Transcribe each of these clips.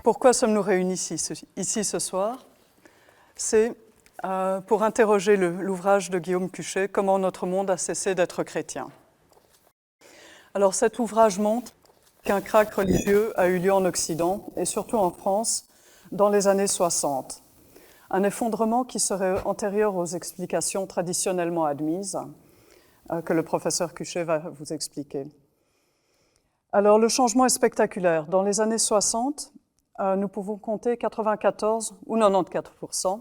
Pourquoi sommes-nous réunis ici ce soir? C'est pour interroger l'ouvrage de Guillaume Cuchet, « Comment notre monde a cessé d'être chrétien ». Alors cet ouvrage montre qu'un krach religieux a eu lieu en Occident, et surtout en France, dans les années 60. Un effondrement qui serait antérieur aux explications traditionnellement admises, que le professeur Cuchet va vous expliquer. Alors le changement est spectaculaire. Dans les années 60, nous pouvons compter 94 ou 94%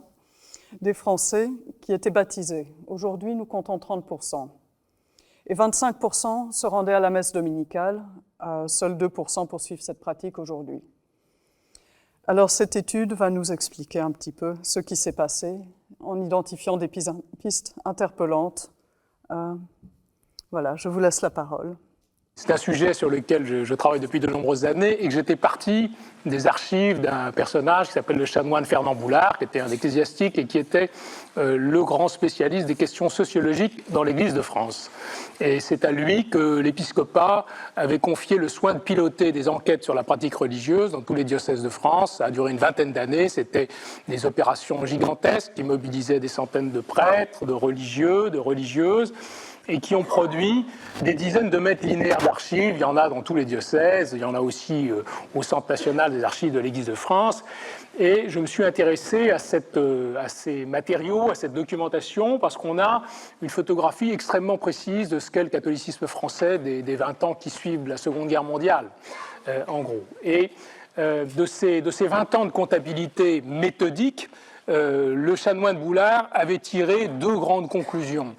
des Français qui étaient baptisés. Aujourd'hui, nous comptons 30%. Et 25% se rendaient à la messe dominicale. Seuls 2% poursuivent cette pratique aujourd'hui. Alors cette étude va nous expliquer un petit peu ce qui s'est passé en identifiant des pistes interpellantes. Voilà, je vous laisse la parole. C'est un sujet sur lequel je travaille depuis de nombreuses années et que j'étais parti des archives d'un personnage qui s'appelle le chanoine Fernand Boulard, qui était un ecclésiastique et qui était le grand spécialiste des questions sociologiques dans l'Église de France. Et c'est à lui que l'épiscopat avait confié le soin de piloter des enquêtes sur la pratique religieuse dans tous les diocèses de France. Ça a duré une vingtaine d'années. C'était des opérations gigantesques qui mobilisaient des centaines de prêtres, de religieux, de religieuses, et qui ont produit des dizaines de mètres linéaires d'archives. Il y en a dans tous les diocèses, il y en a aussi au Centre national des archives de l'Église de France. Et je me suis intéressé à ces matériaux, à cette documentation, parce qu'on a une photographie extrêmement précise de ce qu'est le catholicisme français des 20 ans qui suivent la Seconde Guerre mondiale, en gros. Et de ces 20 ans de comptabilité méthodique, le chanoine Boulard avait tiré deux grandes conclusions.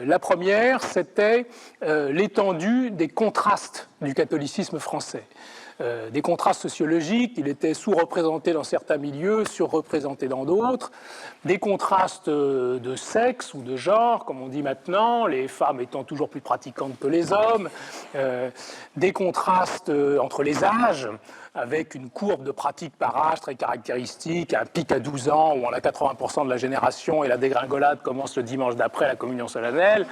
La première, c'était l'étendue des contrastes du catholicisme français. Des contrastes sociologiques, il était sous-représenté dans certains milieux, surreprésenté dans d'autres, des contrastes de sexe ou de genre, comme on dit maintenant, les femmes étant toujours plus pratiquantes que les hommes, des contrastes entre les âges, avec une courbe de pratique par âge très caractéristique, un pic à 12 ans où on a 80% de la génération et la dégringolade commence le dimanche d'après la communion solennelle.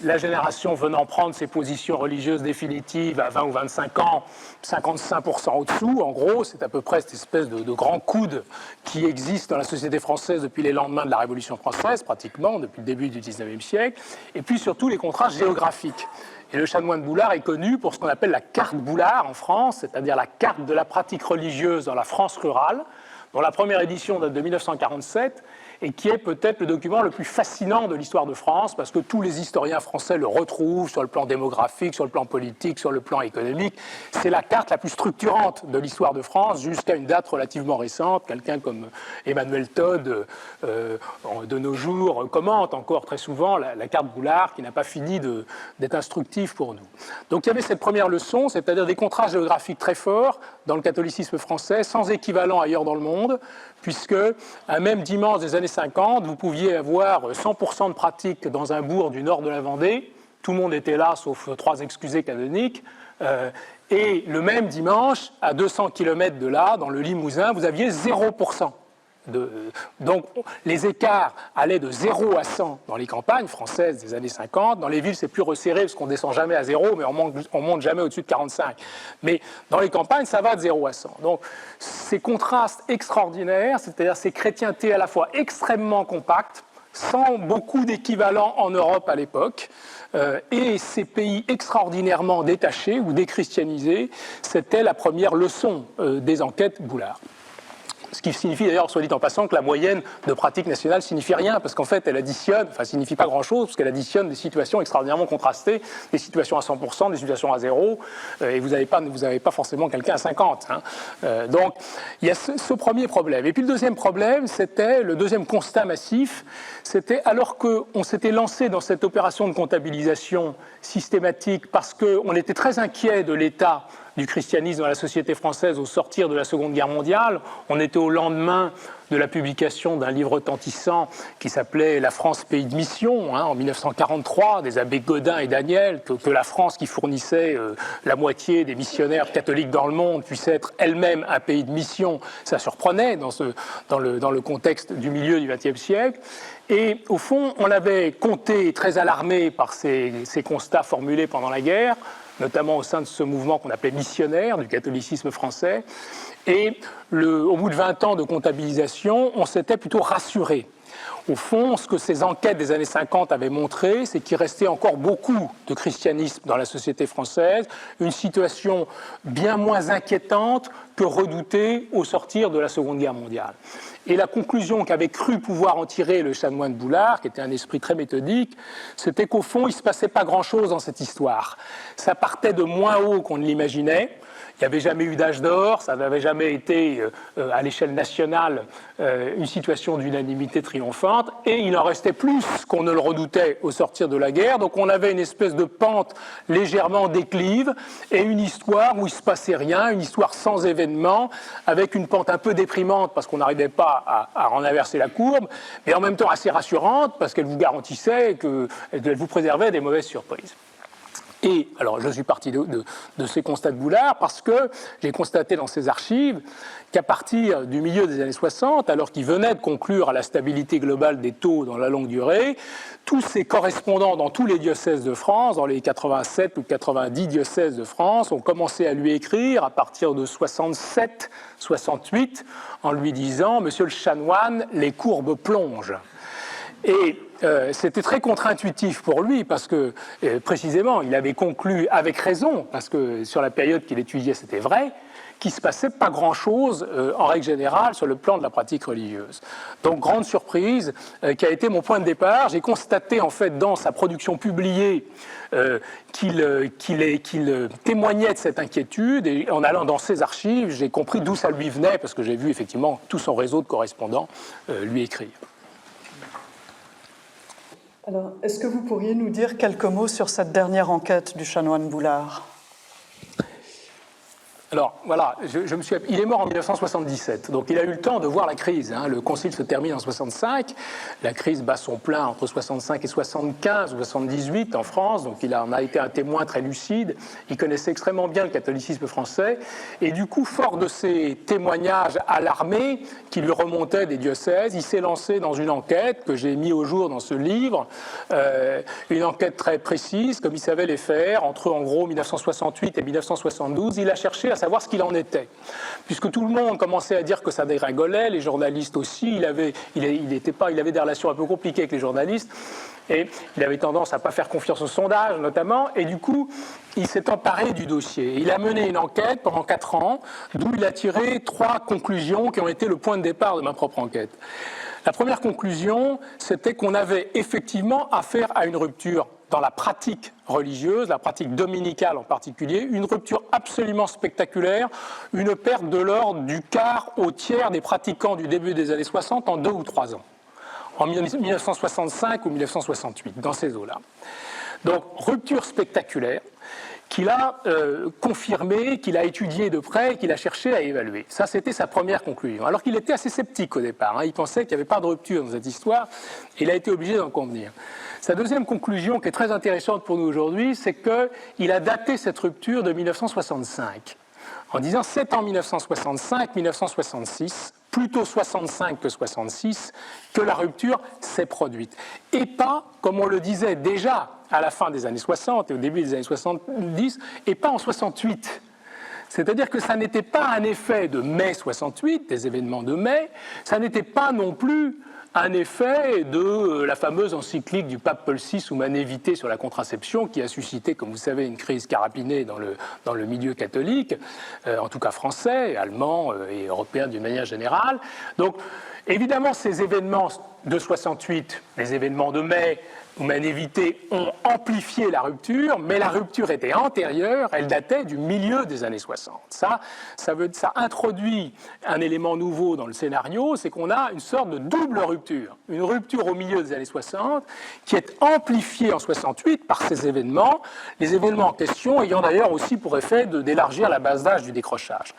La génération venant prendre ses positions religieuses définitives à 20 ou 25 ans, 55% au-dessous, en gros, c'est à peu près cette espèce de grand coude qui existe dans la société française depuis les lendemains de la Révolution française, pratiquement, depuis le début du XIXe siècle, et puis surtout les contrastes géographiques. Et le chanoine Boulard est connu pour ce qu'on appelle la carte Boulard en France, c'est-à-dire la carte de la pratique religieuse dans la France rurale, dont la première édition date de 1947, et qui est peut-être le document le plus fascinant de l'histoire de France, parce que tous les historiens français le retrouvent sur le plan démographique, sur le plan politique, sur le plan économique. C'est la carte la plus structurante de l'histoire de France jusqu'à une date relativement récente. Quelqu'un comme Emmanuel Todd, de nos jours, commente encore très souvent la carte Boulard, qui n'a pas fini d'être instructive pour nous. Donc il y avait cette première leçon, c'est-à-dire des contrastes géographiques très forts dans le catholicisme français, sans équivalent ailleurs dans le monde, puisque un même dimanche des années 50, vous pouviez avoir 100% de pratique dans un bourg du nord de la Vendée, tout le monde était là, sauf 3 excusés canoniques, et le même dimanche, à 200 km de là, dans le Limousin, vous aviez 0%. Donc les écarts allaient de 0 à 100 dans les campagnes françaises des années 50. Dans les villes, c'est plus resserré parce qu'on ne descend jamais à 0, mais on monte jamais au-dessus de 45. Mais dans les campagnes, ça va de 0 à 100. Donc ces contrastes extraordinaires, c'est-à-dire ces chrétientés à la fois extrêmement compactes, sans beaucoup d'équivalents en Europe à l'époque, et ces pays extraordinairement détachés ou déchristianisés, c'était la première leçon des enquêtes Boulard. Ce qui signifie d'ailleurs, soit dit en passant, que la moyenne de pratique nationale signifie rien, parce qu'en fait, elle additionne, enfin, signifie pas grand-chose, parce qu'elle additionne des situations extraordinairement contrastées, des situations à 100%, des situations à 0, et vous n'avez pas forcément quelqu'un à 50. Hein. Donc, il y a ce premier problème. Et puis le deuxième problème, c'était, le deuxième constat massif, c'était alors qu'on s'était lancé dans cette opération de comptabilisation systématique, parce qu'on était très inquiet de l'état du christianisme dans la société française au sortir de la Seconde Guerre mondiale. On était au lendemain de la publication d'un livre retentissant qui s'appelait « La France, pays de mission », en 1943, des abbés Godin et Daniel, que la France, qui fournissait la moitié des missionnaires catholiques dans le monde, puisse être elle-même un pays de mission. Ça surprenait dans le contexte du milieu du XXe siècle. Et au fond, on avait compté, très alarmé par ces constats formulés pendant la guerre, notamment au sein de ce mouvement qu'on appelait missionnaire du catholicisme français. Et au bout de 20 ans de comptabilisation, on s'était plutôt rassuré. Au fond, ce que ces enquêtes des années 50 avaient montré, c'est qu'il restait encore beaucoup de christianisme dans la société française, une situation bien moins inquiétante que redoutée au sortir de la Seconde Guerre mondiale. Et la conclusion qu'avait cru pouvoir en tirer le chanoine Boulard, qui était un esprit très méthodique, c'était qu'au fond, il ne se passait pas grand-chose dans cette histoire. Ça partait de moins haut qu'on ne l'imaginait. Il n'y avait jamais eu d'âge d'or, ça n'avait jamais été, à l'échelle nationale, une situation d'unanimité triomphante, et il en restait plus qu'on ne le redoutait au sortir de la guerre. Donc on avait une espèce de pente légèrement déclive, et une histoire où il ne se passait rien, une histoire sans événement, avec une pente un peu déprimante, parce qu'on n'arrivait pas à renverser la courbe, mais en même temps assez rassurante, parce qu'elle vous garantissait qu'elle vous préservait des mauvaises surprises. Et alors, je suis parti de ces constats de Boulard parce que j'ai constaté dans ses archives qu'à partir du milieu des années 60, alors qu'il venait de conclure à la stabilité globale des taux dans la longue durée, tous ses correspondants dans tous les diocèses de France, dans les 87 ou 90 diocèses de France, ont commencé à lui écrire à partir de 67, 68, en lui disant « Monsieur le chanoine, les courbes plongent ». Et c'était très contre-intuitif pour lui parce que, précisément, il avait conclu avec raison, parce que sur la période qu'il étudiait, c'était vrai, qu'il ne se passait pas grand-chose, en règle générale, sur le plan de la pratique religieuse. Donc, grande surprise, qui a été mon point de départ. J'ai constaté, en fait, dans sa production publiée, qu'il témoignait de cette inquiétude, et en allant dans ses archives, j'ai compris d'où ça lui venait, parce que j'ai vu, effectivement, tout son réseau de correspondants lui écrire. Alors, est-ce que vous pourriez nous dire quelques mots sur cette dernière enquête du chanoine Boulard ? Alors, voilà, il est mort en 1977, donc il a eu le temps de voir la crise. Le concile se termine en 65, la crise bat son plein entre 65 et 75 ou 78 en France, donc il en a été un témoin très lucide, il connaissait extrêmement bien le catholicisme français, et du coup, fort de ces témoignages alarmés qui lui remontaient des diocèses, il s'est lancé dans une enquête que j'ai mis au jour dans ce livre, une enquête très précise, comme il savait les faire, entre en gros 1968 et 1972, il a cherché à savoir ce qu'il en était. Puisque tout le monde commençait à dire que ça dégringolait, les journalistes aussi, il avait des relations un peu compliquées avec les journalistes, et il avait tendance à ne pas faire confiance aux sondages, notamment, et du coup, il s'est emparé du dossier. Il a mené une enquête pendant 4 ans, d'où il a tiré 3 conclusions qui ont été le point de départ de ma propre enquête. La première conclusion, c'était qu'on avait effectivement affaire à une rupture dans la pratique religieuse, la pratique dominicale en particulier, une rupture absolument spectaculaire, une perte de l'ordre du quart au tiers des pratiquants du début des années 60 en 2 ou 3 ans, en 1965 ou 1968, dans ces eaux-là. Donc, rupture spectaculaire qu'il a confirmé, qu'il a étudié de près, qu'il a cherché à évaluer. Ça, c'était sa première conclusion. Alors qu'il était assez sceptique au départ. Il pensait qu'il n'y avait pas de rupture dans cette histoire. Il a été obligé d'en convenir. Sa deuxième conclusion, qui est très intéressante pour nous aujourd'hui, c'est qu'il a daté cette rupture de 1965. En disant c'est en 1965-1966, plutôt 65 que 66, que la rupture s'est produite. Et pas, comme on le disait déjà à la fin des années 60 et au début des années 70, et pas en 68. C'est-à-dire que ça n'était pas un effet de mai 68, des événements de mai, ça n'était pas non plus un effet de la fameuse encyclique du pape Paul VI, Humanae Vitae, sur la contraception, qui a suscité, comme vous savez, une crise carapinée dans le milieu catholique, en tout cas français, allemand et européen d'une manière générale. Donc, évidemment, ces événements de 68, les événements de mai, Humanae Vitae, ont amplifié la rupture, mais la rupture était antérieure, elle datait du milieu des années 60. Ça introduit un élément nouveau dans le scénario, c'est qu'on a une sorte de double rupture. Une rupture au milieu des années 60, qui est amplifiée en 68 par ces événements, les événements en question ayant d'ailleurs aussi pour effet d'élargir la base d'âge du décrochage.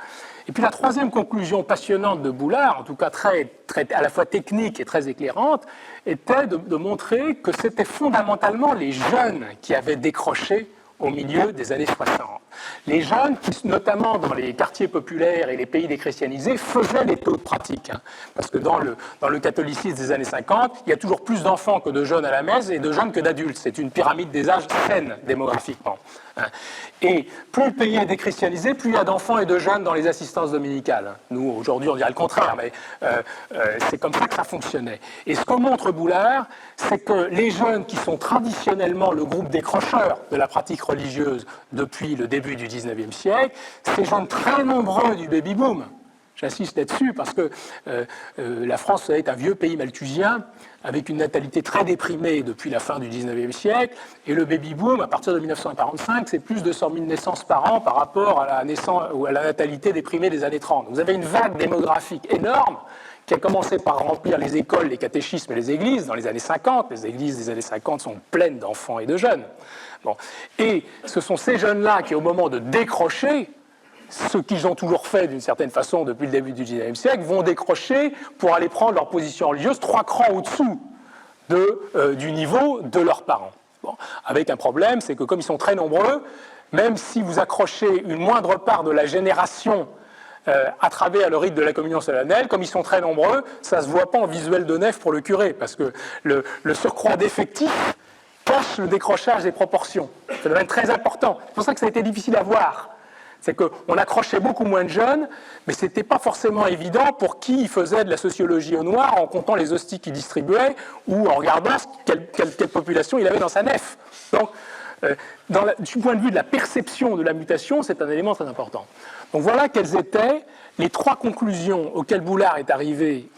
Et puis la troisième conclusion passionnante de Boulard, en tout cas très, à la fois technique et très éclairante, était de montrer que c'était fondamentalement les jeunes qui avaient décroché au milieu des années 60. Les jeunes, qui, notamment dans les quartiers populaires et les pays déchristianisés, faisaient les taux de pratique. Parce que dans le catholicisme des années 50, il y a toujours plus d'enfants que de jeunes à la messe et de jeunes que d'adultes. C'est une pyramide des âges saine démographiquement. Et plus le pays est déchristianisé, plus il y a d'enfants et de jeunes dans les assistances dominicales. Nous, aujourd'hui, on dirait le contraire, mais c'est comme ça que ça fonctionnait. Et ce que montre Boulard, c'est que les jeunes qui sont traditionnellement le groupe décrocheur de la pratique religieuse depuis le début du XIXe siècle, ces jeunes très nombreux du baby-boom. J'insiste là-dessus parce que la France est un vieux pays malthusien avec une natalité très déprimée depuis la fin du XIXe siècle, et le baby-boom, à partir de 1945, c'est plus de 100 000 naissances par an par rapport à la natalité déprimée des années 30. Vous avez une vague démographique énorme qui a commencé par remplir les écoles, les catéchismes et les églises dans les années 50. Les églises des années 50 sont pleines d'enfants et de jeunes. Bon. Et ce sont ces jeunes-là qui, au moment de décrocher, ce qu'ils ont toujours fait d'une certaine façon depuis le début du XIXe siècle, vont décrocher pour aller prendre leur position religieuse 3 crans au-dessous du niveau de leurs parents. Bon. Avec un problème, c'est que comme ils sont très nombreux, même si vous accrochez une moindre part de la génération à travers le rite de la communion solennelle, comme ils sont très nombreux, ça ne se voit pas en visuel de nef pour le curé, parce que le surcroît d'effectifs cache le décrochage des proportions. Ça devient très important. C'est pour ça que ça a été difficile à voir. C'est qu'on accrochait beaucoup moins de jeunes, mais ce n'était pas forcément évident pour qui faisait de la sociologie au noir en comptant les hosties qu'il distribuait ou en regardant quelle population il avait dans sa nef. Donc, du point de vue de la perception de la mutation, c'est un élément très important. Donc voilà quelles étaient les 3 conclusions auxquelles Boulard est arrivé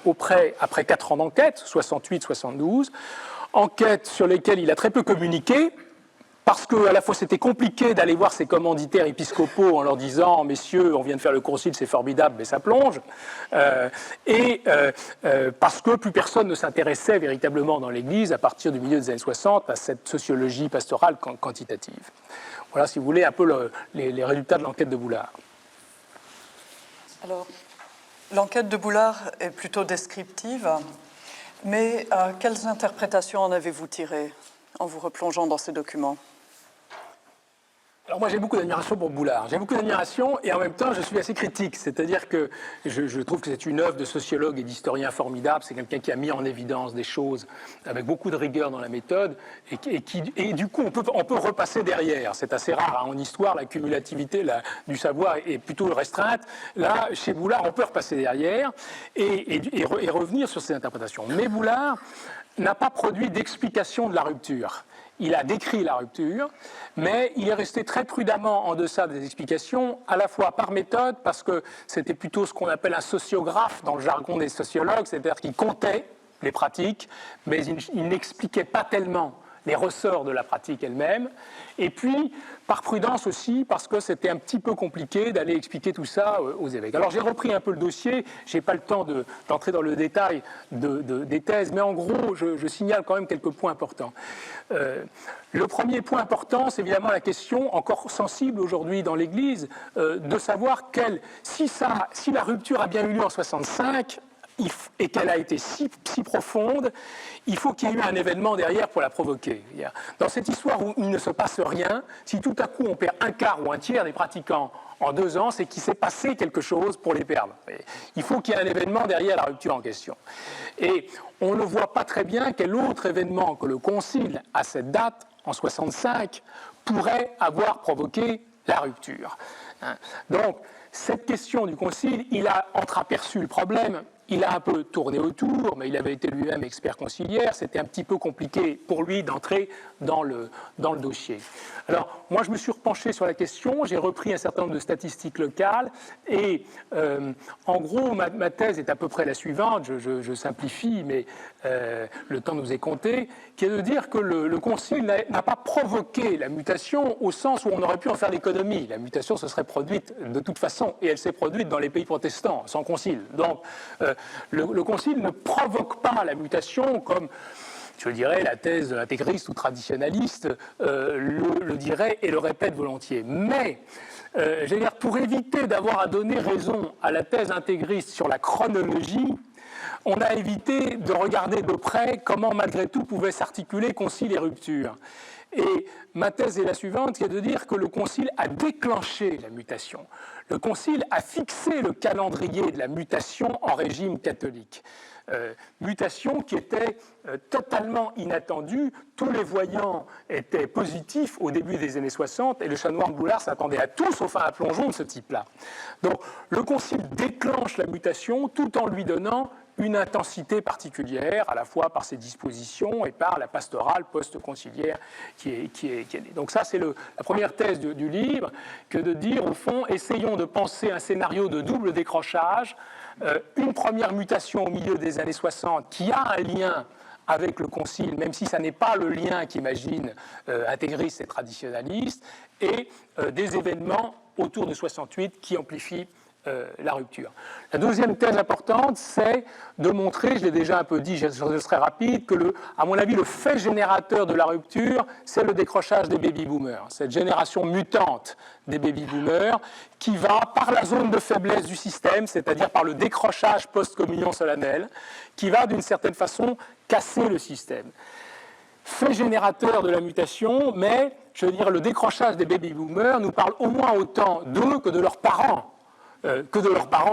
après 4 ans d'enquête, 68-72, enquêtes sur lesquelles il a très peu communiqué, parce qu'à la fois c'était compliqué d'aller voir ses commanditaires épiscopaux en leur disant « Messieurs, on vient de faire le concile, c'est formidable, mais ça plonge », et parce que plus personne ne s'intéressait véritablement dans l'Église à partir du milieu des années 60 à cette sociologie pastorale quantitative. Voilà, si vous voulez, un peu les résultats de l'enquête de Boulard. Alors, l'enquête de Boulard est plutôt descriptive, mais quelles interprétations en avez-vous tirées en vous replongeant dans ces documents ? Alors moi j'ai beaucoup d'admiration pour Boulard, j'ai beaucoup d'admiration et en même temps je suis assez critique, c'est-à-dire que je trouve que c'est une œuvre de sociologue et d'historien formidable, c'est quelqu'un qui a mis en évidence des choses avec beaucoup de rigueur dans la méthode et du coup on peut repasser derrière, c'est assez rare, hein. En histoire la cumulativité du savoir est plutôt restreinte, là chez Boulard on peut repasser derrière et revenir sur ces interprétations, mais Boulard n'a pas produit d'explication de la rupture. Il a décrit la rupture, mais il est resté très prudemment en deçà des explications, à la fois par méthode, parce que c'était plutôt ce qu'on appelle un sociographe dans le jargon des sociologues, c'est-à-dire qu'il comptait les pratiques, mais il n'expliquait pas tellement les ressorts de la pratique elle-même, et puis par prudence aussi, parce que c'était un petit peu compliqué d'aller expliquer tout ça aux évêques. Alors j'ai repris un peu le dossier, je n'ai pas le temps d'entrer dans le détail des thèses, mais en gros, je signale quand même quelques points importants. Le premier point important, c'est évidemment la question, encore sensible aujourd'hui dans l'Église, de savoir si la rupture a bien eu lieu en 65, et qu'elle a été si profonde, il faut qu'il y ait eu un événement derrière pour la provoquer. Dans cette histoire où il ne se passe rien, si tout à coup on perd un quart ou un tiers des pratiquants en 2 ans, c'est qu'il s'est passé quelque chose pour les perdre. Il faut qu'il y ait un événement derrière la rupture en question. Et on ne voit pas très bien quel autre événement que le Concile, à cette date, en 65, pourrait avoir provoqué la rupture. Donc, cette question du Concile, il a entreaperçu le problème. Il a un peu tourné autour, mais il avait été lui-même expert conciliaire. C'était un petit peu compliqué pour lui d'entrer dans le dossier. Alors, moi, je me suis repenché sur la question. J'ai repris un certain nombre de statistiques locales. Et en gros, ma thèse est à peu près la suivante. Je simplifie, mais le temps nous est compté, qui est de dire que le Concile n'a pas provoqué la mutation au sens où on aurait pu en faire l'économie. La mutation se serait produite de toute façon, et elle s'est produite dans les pays protestants, sans Concile. Donc, le Concile ne provoque pas la mutation comme, je dirais, la thèse intégriste ou traditionnaliste le dirait et le répète volontiers. Mais, je veux dire, pour éviter d'avoir à donner raison à la thèse intégriste sur la chronologie, on a évité de regarder de près comment malgré tout pouvaient s'articuler concile et rupture. Et ma thèse est la suivante, qui est de dire que le concile a déclenché la mutation. Le concile a fixé le calendrier de la mutation en régime catholique. Mutation qui était totalement inattendue. Tous les voyants étaient positifs au début des années 60 et le chanoine Boulard s'attendait à tout sauf à un plongeon de ce type-là. Donc le concile déclenche la mutation tout en lui donnant une intensité particulière, à la fois par ses dispositions et par la pastorale post-conciliaire qui est née. Donc ça, c'est la première thèse du livre, que de dire, au fond, essayons de penser un scénario de double décrochage, une première mutation au milieu des années 60 qui a un lien avec le concile, même si ça n'est pas le lien qu'imagine intégriste et traditionnaliste, et des événements autour de 68 qui amplifient la rupture. La deuxième thèse importante, c'est de montrer, je l'ai déjà un peu dit, je serai rapide, que, à mon avis, le fait générateur de la rupture, c'est le décrochage des baby-boomers. Cette génération mutante des baby-boomers qui va, par la zone de faiblesse du système, c'est-à-dire par le décrochage post-communion solennelle, qui va, d'une certaine façon, casser le système. Fait générateur de la mutation, mais, je veux dire, le décrochage des baby-boomers nous parle au moins autant d'eux que de leurs parents.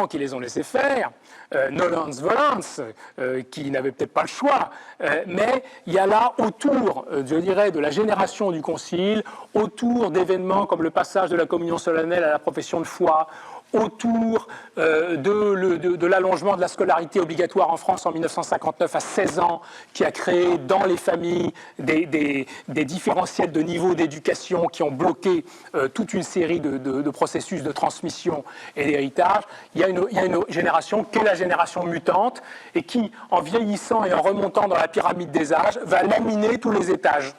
Qui les ont laissés faire, nolens volans, qui n'avaient peut-être pas le choix, mais il y a là autour, je dirais, de la génération du concile, autour d'événements comme le passage de la communion solennelle à la profession de foi, autour de l'allongement de la scolarité obligatoire en France en 1959 à 16 ans, qui a créé dans les familles des différentiels de niveau d'éducation qui ont bloqué toute une série de processus de transmission et d'héritage. Il y a une génération qui est la génération mutante et qui, en vieillissant et en remontant dans la pyramide des âges, va laminer tous les étages.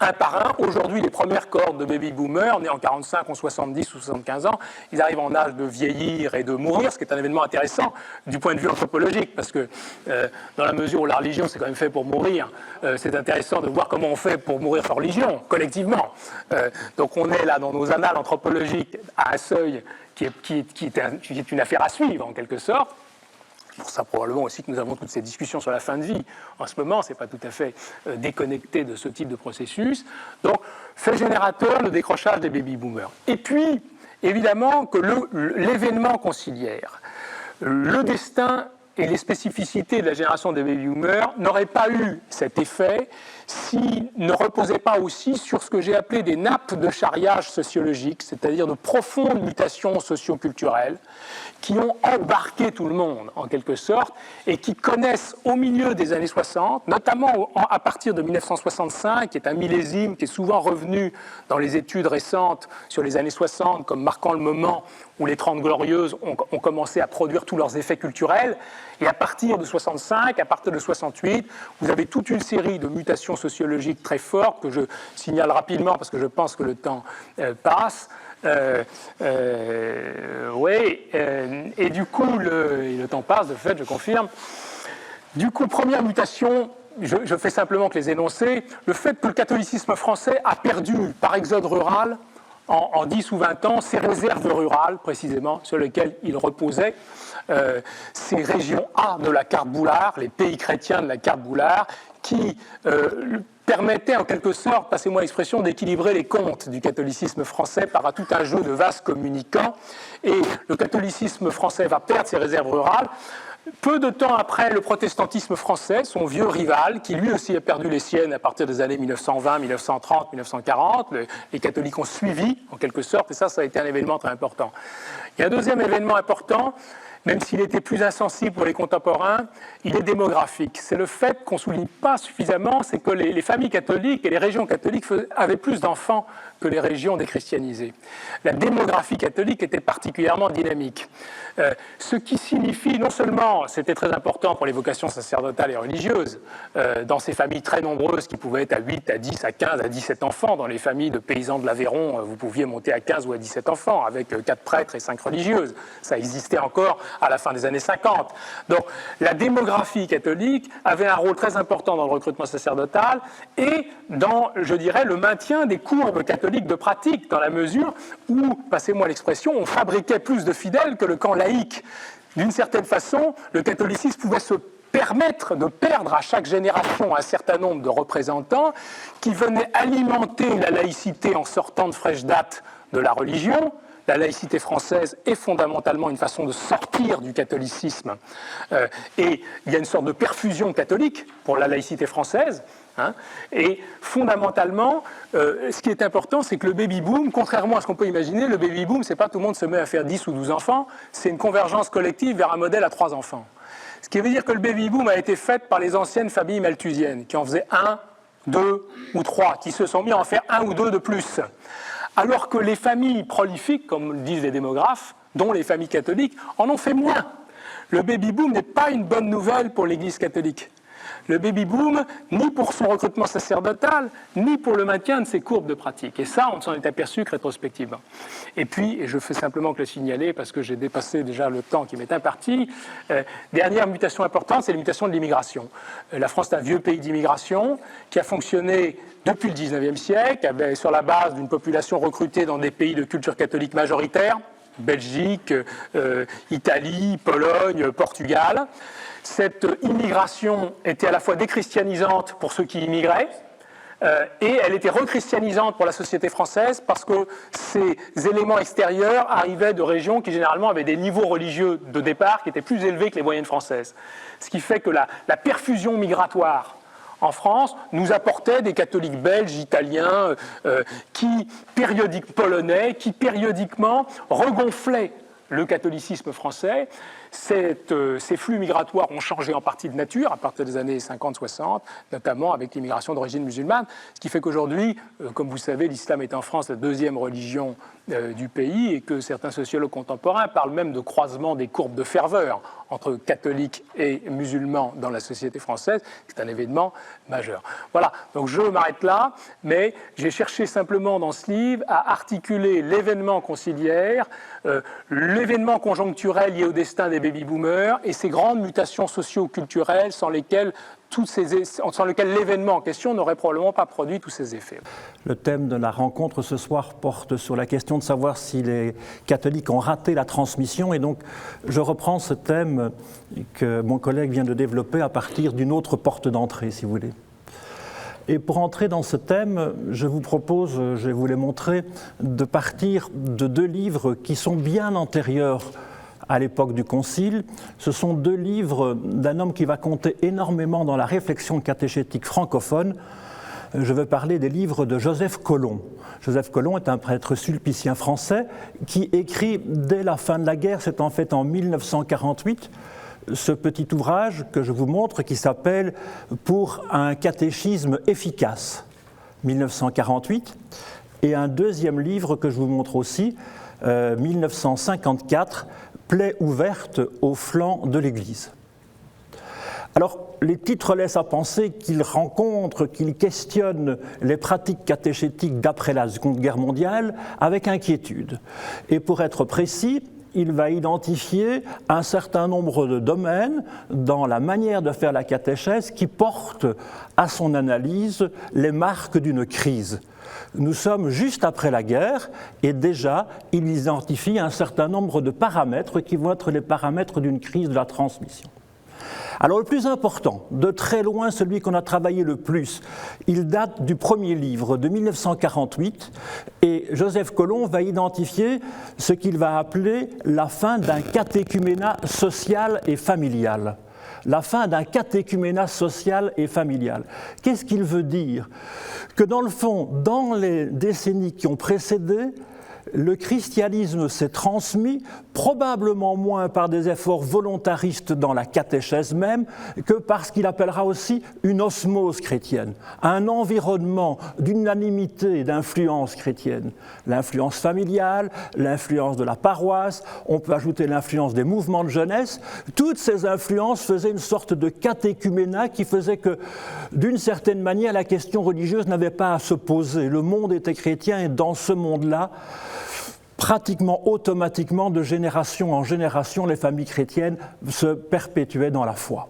Un par un. Aujourd'hui, les premières cohortes de baby-boomers, nés en 45, ont 70 ou 75 ans, ils arrivent en âge de vieillir et de mourir, ce qui est un événement intéressant du point de vue anthropologique, parce que dans la mesure où la religion, c'est quand même fait pour mourir, c'est intéressant de voir comment on fait pour mourir sa religion, collectivement. Donc on est là dans nos annales anthropologiques à un seuil qui est une affaire à suivre, en quelque sorte. Pour ça, probablement aussi que nous avons toutes ces discussions sur la fin de vie. En ce moment, ce n'est pas tout à fait déconnecté de ce type de processus. Donc, fait générateur, le décrochage des baby-boomers. Et puis, évidemment, que l'événement conciliaire, le destin et les spécificités de la génération des baby-boomers n'auraient pas eu cet effet s'ils ne reposaient pas aussi sur ce que j'ai appelé des nappes de charriage sociologique, c'est-à-dire de profondes mutations socio-culturelles qui ont embarqué tout le monde, en quelque sorte, et qui connaissent au milieu des années 60, notamment à partir de 1965, qui est un millésime qui est souvent revenu dans les études récentes sur les années 60, comme marquant le moment où les 30 Glorieuses ont commencé à produire tous leurs effets culturels. Et à partir de 65, à partir de 68, vous avez toute une série de mutations sociologiques très fortes que je signale rapidement parce que je pense que le temps passe. Et du coup, le temps passe, de fait, je confirme. Du coup, première mutation, je fais simplement que les énoncer, le fait que le catholicisme français a perdu, par exode rural, en 10 ou 20 ans, ces réserves rurales, précisément, sur lesquelles il reposait, ces régions A de la carte Boulard, les pays chrétiens de la carte Boulard, qui permettaient en quelque sorte, passez-moi l'expression, d'équilibrer les comptes du catholicisme français par tout un jeu de vases communicants. Et le catholicisme français va perdre ses réserves rurales. Peu de temps après, le protestantisme français, son vieux rival, qui lui aussi a perdu les siennes à partir des années 1920, 1930, 1940, les catholiques ont suivi, en quelque sorte, et ça a été un événement très important. Il y a un deuxième événement important, même s'il était plus insensible pour les contemporains, il est démographique. C'est le fait qu'on ne souligne pas suffisamment, c'est que les familles catholiques et les régions catholiques avaient plus d'enfants que les régions déchristianisées. La démographie catholique était particulièrement dynamique. Ce qui signifie non seulement, c'était très important pour les vocations sacerdotales et religieuses, dans ces familles très nombreuses qui pouvaient être à 8, à 10, à 15, à 17 enfants, dans les familles de paysans de l'Aveyron, vous pouviez monter à 15 ou à 17 enfants, avec 4 prêtres et 5 religieuses. Ça existait encore à la fin des années 50. Donc la démographie catholique avait un rôle très important dans le recrutement sacerdotal et dans, je dirais, le maintien des courbes catholiques de pratique, dans la mesure où, passez-moi l'expression, on fabriquait plus de fidèles que le camp laïque. D'une certaine façon, le catholicisme pouvait se permettre de perdre à chaque génération un certain nombre de représentants qui venaient alimenter la laïcité en sortant de fraîche date de la religion. La laïcité française est fondamentalement une façon de sortir du catholicisme. Et il y a une sorte de perfusion catholique pour la laïcité française. Et fondamentalement, ce qui est important, c'est que le baby-boom, contrairement à ce qu'on peut imaginer, le baby-boom, c'est pas tout le monde se met à faire 10 ou 12 enfants, c'est une convergence collective vers un modèle à 3 enfants. Ce qui veut dire que le baby-boom a été fait par les anciennes familles malthusiennes, qui en faisaient 1, 2 ou 3, qui se sont mis à en faire 1 ou 2 de plus. Alors que les familles prolifiques, comme le disent les démographes, dont les familles catholiques, en ont fait moins. Le baby-boom n'est pas une bonne nouvelle pour l'Église catholique. Le baby-boom, ni pour son recrutement sacerdotal, ni pour le maintien de ses courbes de pratique. Et ça, on s'en est aperçu que rétrospectivement. Et puis, et je fais simplement que le signaler, parce que j'ai dépassé déjà le temps qui m'est imparti, dernière mutation importante, c'est la mutation de l'immigration. La France est un vieux pays d'immigration qui a fonctionné depuis le XIXe siècle, sur la base d'une population recrutée dans des pays de culture catholique majoritaire, Belgique, Italie, Pologne, Portugal. Cette immigration était à la fois déchristianisante pour ceux qui immigraient, et elle était rechristianisante pour la société française parce que ces éléments extérieurs arrivaient de régions qui généralement avaient des niveaux religieux de départ qui étaient plus élevés que les moyennes françaises. Ce qui fait que la perfusion migratoire en France nous apportait des catholiques belges, italiens, polonais, qui périodiquement regonflaient le catholicisme français. Ces flux migratoires ont changé en partie de nature à partir des années 50-60, notamment avec l'immigration d'origine musulmane, ce qui fait qu'aujourd'hui, comme vous savez, l'islam est en France la deuxième religion du pays et que certains sociologues contemporains parlent même de croisement des courbes de ferveur entre catholiques et musulmans dans la société française. C'est un événement majeur. Voilà, donc je m'arrête là, mais j'ai cherché simplement dans ce livre à articuler l'événement conciliaire, l'événement conjoncturel lié au destin des baby-boomers et ces grandes mutations socio-culturelles sans lesquelles l'événement en question n'aurait probablement pas produit tous ces effets. Le thème de la rencontre ce soir porte sur la question de savoir si les catholiques ont raté la transmission, et donc je reprends ce thème que mon collègue vient de développer à partir d'une autre porte d'entrée, si vous voulez. Et pour entrer dans ce thème, je vous propose, je vais vous les montrer, de partir de 2 livres qui sont bien antérieurs à l'époque du Concile. Ce sont 2 livres d'un homme qui va compter énormément dans la réflexion catéchétique francophone. Je veux parler des livres de Joseph Collomb. Joseph Collomb est un prêtre sulpicien français qui écrit dès la fin de la guerre, c'est en fait en 1948, ce petit ouvrage que je vous montre qui s'appelle « Pour un catéchisme efficace », 1948, et un deuxième livre que je vous montre aussi, 1954, « Plaie ouverte au flanc de l'Église ». Alors, les titres laissent à penser qu'il rencontre, qu'il questionne les pratiques catéchétiques d'après la Seconde Guerre mondiale avec inquiétude. Et pour être précis, il va identifier un certain nombre de domaines dans la manière de faire la catéchèse qui portent à son analyse les marques d'une crise. Nous sommes juste après la guerre et déjà il identifie un certain nombre de paramètres qui vont être les paramètres d'une crise de la transmission. Alors le plus important, de très loin celui qu'on a travaillé le plus, il date du premier livre de 1948 et Joseph Collomb va identifier ce qu'il va appeler la fin d'un catéchuménat social et familial. La fin d'un catéchuménat social et familial. Qu'est-ce qu'il veut dire? Que dans le fond, dans les décennies qui ont précédé, le christianisme s'est transmis probablement moins par des efforts volontaristes dans la catéchèse même que par ce qu'il appellera aussi une osmose chrétienne, un environnement d'unanimité et d'influence chrétienne. L'influence familiale, l'influence de la paroisse, on peut ajouter l'influence des mouvements de jeunesse. Toutes ces influences faisaient une sorte de catéchuménat qui faisait que, d'une certaine manière, la question religieuse n'avait pas à se poser. Le monde était chrétien et dans ce monde-là, pratiquement automatiquement, de génération en génération, les familles chrétiennes se perpétuaient dans la foi.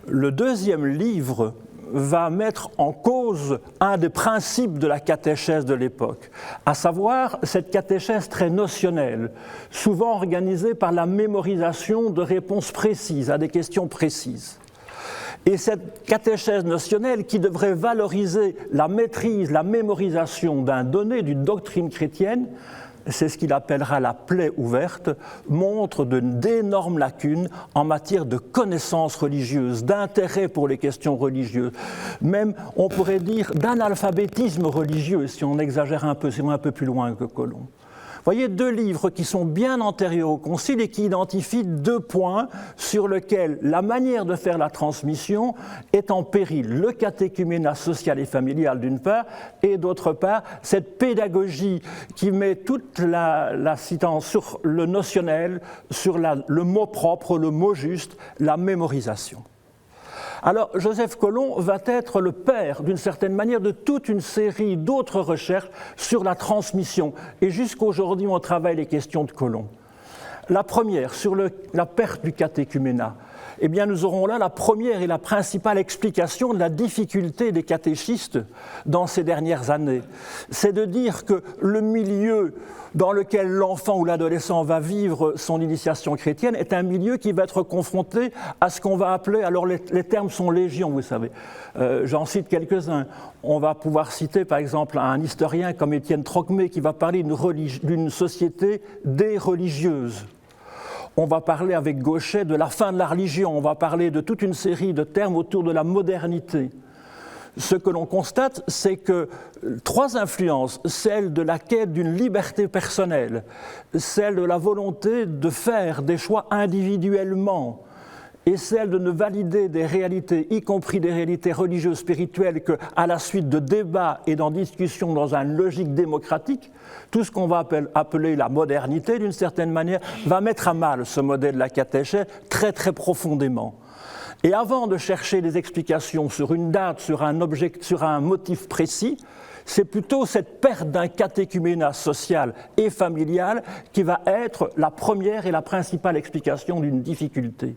Le deuxième livre va mettre en cause un des principes de la catéchèse de l'époque, à savoir cette catéchèse très notionnelle, souvent organisée par la mémorisation de réponses précises à des questions précises. Et cette catéchèse notionnelle qui devrait valoriser la maîtrise, la mémorisation d'un donné, d'une doctrine chrétienne, c'est ce qu'il appellera la plaie ouverte, montre d'énormes lacunes en matière de connaissances religieuses, d'intérêt pour les questions religieuses, même on pourrait dire d'analphabétisme religieux si on exagère un peu, si on va un peu plus loin que Colomb. Vous voyez deux livres qui sont bien antérieurs au Concile et qui identifient deux points sur lesquels la manière de faire la transmission est en péril. Le catéchuménat social et familial d'une part, et d'autre part, cette pédagogie qui met toute la citance sur le notionnel, sur le mot propre, le mot juste, la mémorisation. Alors, Joseph Colomb va être le père, d'une certaine manière, de toute une série d'autres recherches sur la transmission. Et jusqu'aujourd'hui, on travaille les questions de Colomb. La première, sur la perte du catéchuménat. Eh bien, nous aurons là la première et la principale explication de la difficulté des catéchistes dans ces dernières années. C'est de dire que le milieu dans lequel l'enfant ou l'adolescent va vivre son initiation chrétienne est un milieu qui va être confronté à ce qu'on va appeler, alors les termes sont légion, vous savez, j'en cite quelques-uns. On va pouvoir citer par exemple un historien comme Étienne Trocmé qui va parler d'une société déreligieuse. On va parler avec Gauchet de la fin de la religion, on va parler de toute une série de termes autour de la modernité. Ce que l'on constate, c'est que trois influences, celle de la quête d'une liberté personnelle, celle de la volonté de faire des choix individuellement, et celle de ne valider des réalités, y compris des réalités religieuses, spirituelles, qu'à la suite de débats et d'en discussions dans une logique démocratique, tout ce qu'on va appeler la modernité, d'une certaine manière, va mettre à mal ce modèle de la catéchèse très très profondément. Et avant de chercher des explications sur une date, sur un motif précis, c'est plutôt cette perte d'un catéchuménat social et familial qui va être la première et la principale explication d'une difficulté.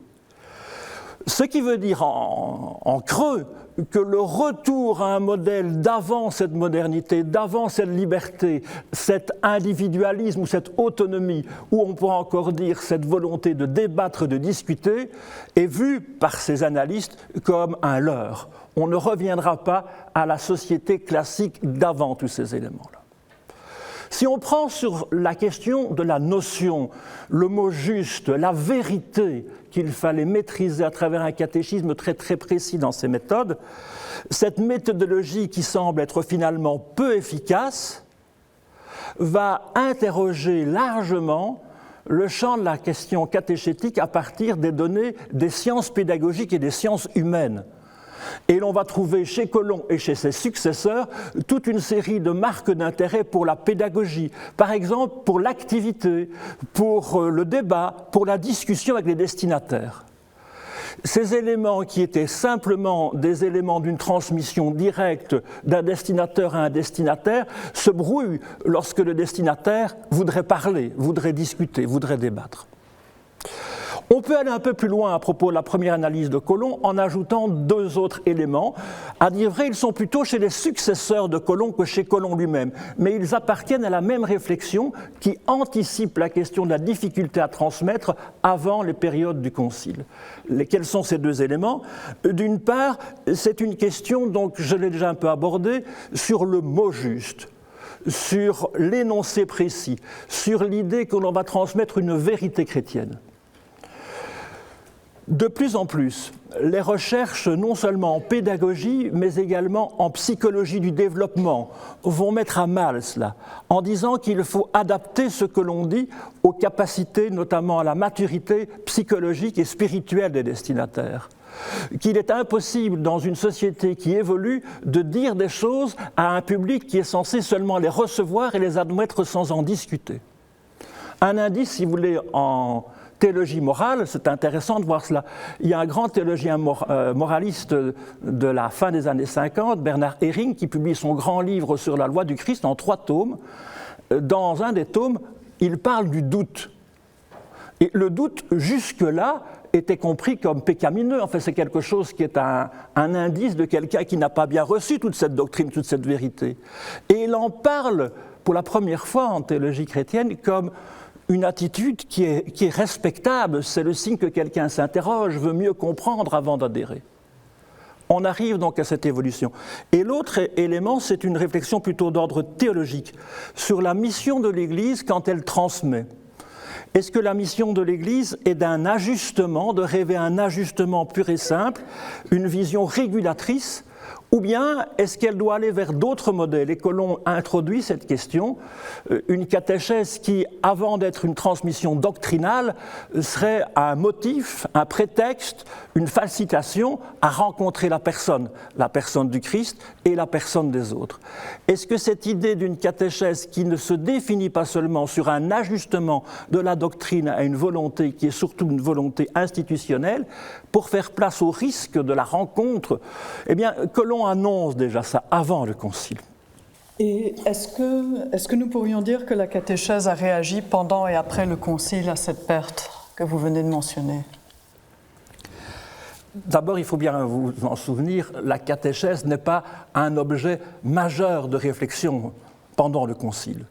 Ce qui veut dire en creux que le retour à un modèle d'avant cette modernité, d'avant cette liberté, cet individualisme ou cette autonomie, ou on pourra encore dire cette volonté de débattre, de discuter, est vu par ces analystes comme un leurre. On ne reviendra pas à la société classique d'avant tous ces éléments-là. Si on prend sur la question de la notion, le mot juste, la vérité qu'il fallait maîtriser à travers un catéchisme très très précis dans ses méthodes, cette méthodologie qui semble être finalement peu efficace va interroger largement le champ de la question catéchétique à partir des données des sciences pédagogiques et des sciences humaines. Et l'on va trouver chez Colomb et chez ses successeurs toute une série de marques d'intérêt pour la pédagogie, par exemple pour l'activité, pour le débat, pour la discussion avec les destinataires. Ces éléments qui étaient simplement des éléments d'une transmission directe d'un destinateur à un destinataire se brouillent lorsque le destinataire voudrait parler, voudrait discuter, voudrait débattre. On peut aller un peu plus loin à propos de la première analyse de Colomb en ajoutant deux autres éléments. À dire vrai, ils sont plutôt chez les successeurs de Colomb que chez Colomb lui-même, mais ils appartiennent à la même réflexion qui anticipe la question de la difficulté à transmettre avant les périodes du Concile. Quels sont ces deux éléments ? D'une part, c'est une question, donc je l'ai déjà un peu abordée, sur le mot juste, sur l'énoncé précis, sur l'idée que l'on va transmettre une vérité chrétienne. De plus en plus, les recherches, non seulement en pédagogie, mais également en psychologie du développement, vont mettre à mal cela, en disant qu'il faut adapter ce que l'on dit aux capacités, notamment à la maturité psychologique et spirituelle des destinataires. Qu'il est impossible, dans une société qui évolue, de dire des choses à un public qui est censé seulement les recevoir et les admettre sans en discuter. Un indice, si vous voulez, en théologie morale, c'est intéressant de voir cela. Il y a un grand théologien moraliste de la fin des années 50, Bernard Ehring, qui publie son grand livre sur la loi du Christ en 3 tomes. Dans un des tomes, il parle du doute. Et le doute, jusque-là, était compris comme pécamineux. En fait, c'est quelque chose qui est un indice de quelqu'un qui n'a pas bien reçu toute cette doctrine, toute cette vérité. Et il en parle pour la première fois en théologie chrétienne comme une attitude qui est respectable. C'est le signe que quelqu'un s'interroge, veut mieux comprendre avant d'adhérer. On arrive donc à cette évolution. Et l'autre élément, c'est une réflexion plutôt d'ordre théologique sur la mission de l'Église quand elle transmet. Est-ce que la mission de l'Église est d'un ajustement, de rêver un ajustement pur et simple, une vision régulatrice, ou bien est-ce qu'elle doit aller vers d'autres modèles? Et Colomb introduit cette question, une catéchèse qui, avant d'être une transmission doctrinale, serait un motif, un prétexte, une facilitation à rencontrer la personne du Christ et la personne des autres. Est-ce que cette idée d'une catéchèse qui ne se définit pas seulement sur un ajustement de la doctrine à une volonté qui est surtout une volonté institutionnelle, pour faire place au risque de la rencontre, eh bien, Colomb annonce déjà ça avant le concile. Et est-ce que nous pourrions dire que la catéchèse a réagi pendant et après le concile à cette perte que vous venez de mentionner? D'abord, il faut bien vous en souvenir, la catéchèse n'est pas un objet majeur de réflexion pendant le concile.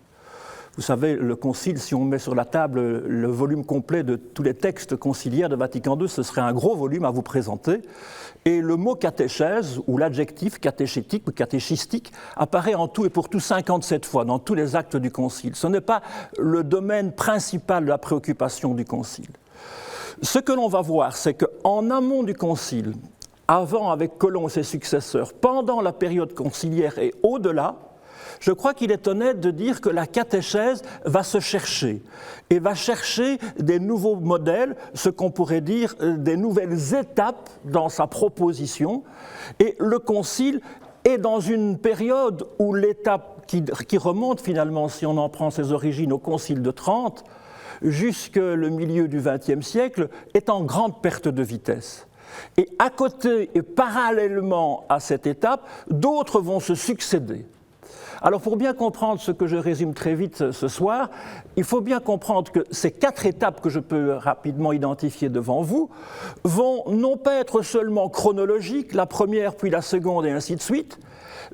Vous savez, le concile, si on met sur la table le volume complet de tous les textes conciliaires de Vatican II, ce serait un gros volume à vous présenter. Et le mot catéchèse, ou l'adjectif catéchétique ou catéchistique, apparaît en tout et pour tout 57 fois dans tous les actes du concile. Ce n'est pas le domaine principal de la préoccupation du concile. Ce que l'on va voir, c'est qu'en amont du concile, avant avec Colomb et ses successeurs, pendant la période conciliaire et au-delà, je crois qu'il est honnête de dire que la catéchèse va se chercher et va chercher des nouveaux modèles, ce qu'on pourrait dire des nouvelles étapes dans sa proposition. Et le concile est dans une période où l'étape qui remonte finalement, si on en prend ses origines au concile de Trente, jusque le milieu du XXe siècle, est en grande perte de vitesse. Et à côté et parallèlement à cette étape, d'autres vont se succéder. Alors pour bien comprendre ce que je résume très vite ce soir, il faut bien comprendre que ces 4 étapes que je peux rapidement identifier devant vous vont non pas être seulement chronologiques, la première puis la seconde et ainsi de suite,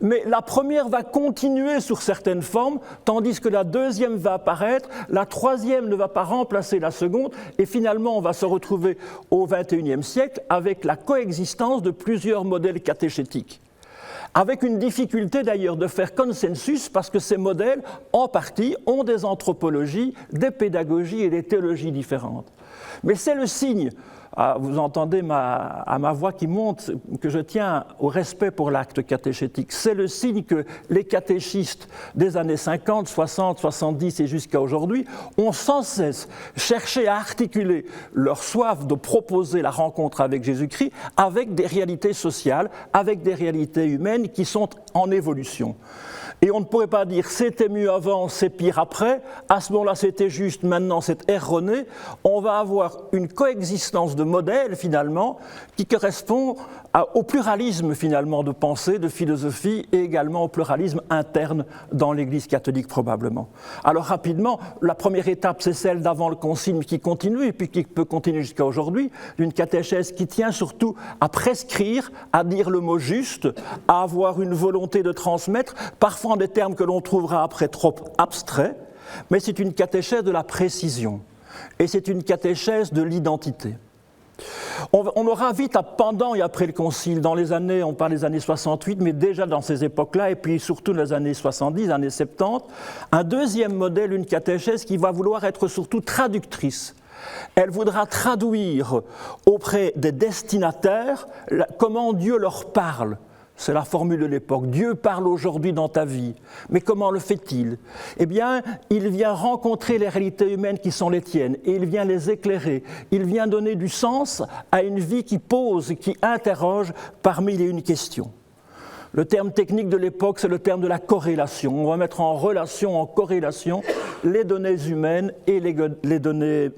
mais la première va continuer sur certaines formes, tandis que la deuxième va apparaître, la troisième ne va pas remplacer la seconde, et finalement on va se retrouver au XXIe siècle avec la coexistence de plusieurs modèles catéchétiques. Avec une difficulté d'ailleurs de faire consensus parce que ces modèles, en partie, ont des anthropologies, des pédagogies et des théologies différentes. Mais c'est le signe, vous entendez à ma voix qui monte, que je tiens au respect pour l'acte catéchétique. C'est le signe que les catéchistes des années 50, 60, 70 et jusqu'à aujourd'hui ont sans cesse cherché à articuler leur soif de proposer la rencontre avec Jésus-Christ avec des réalités sociales, avec des réalités humaines qui sont en évolution. Et on ne pourrait pas dire c'était mieux avant, c'est pire après, à ce moment-là c'était juste, maintenant c'est erroné. On va avoir une coexistence de modèles finalement qui correspond au pluralisme finalement de pensée, de philosophie et également au pluralisme interne dans l'Église catholique probablement. Alors rapidement, la première étape c'est celle d'avant le concile qui continue et puis qui peut continuer jusqu'à aujourd'hui, d'une catéchèse qui tient surtout à prescrire, à dire le mot juste, à avoir une volonté de transmettre, parfois des termes que l'on trouvera après trop abstraits, mais c'est une catéchèse de la précision et c'est une catéchèse de l'identité. On aura vite, pendant et après le concile, dans les années, on parle des années 68, mais déjà dans ces époques-là, et puis surtout dans les années 70, années 70, un deuxième modèle, une catéchèse qui va vouloir être surtout traductrice. Elle voudra traduire auprès des destinataires comment Dieu leur parle. C'est la formule de l'époque. Dieu parle aujourd'hui dans ta vie. Mais comment le fait-il? Eh bien, il vient rencontrer les réalités humaines qui sont les tiennes et il vient les éclairer. Il vient donner du sens à une vie qui pose, qui interroge parmi les une questions. Le terme technique de l'époque, c'est le terme de la corrélation. On va mettre en relation, en corrélation, les données humaines et les données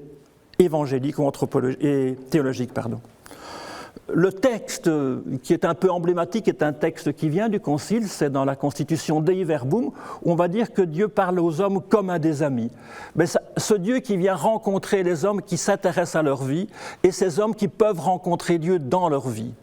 évangéliques ou anthropologiques et théologiques, pardon. Le texte qui est un peu emblématique est un texte qui vient du Concile, c'est dans la Constitution Dei Verbum, où on va dire que Dieu parle aux hommes comme à des amis. Mais ce Dieu qui vient rencontrer les hommes qui s'intéressent à leur vie, et ces hommes qui peuvent rencontrer Dieu dans leur vie.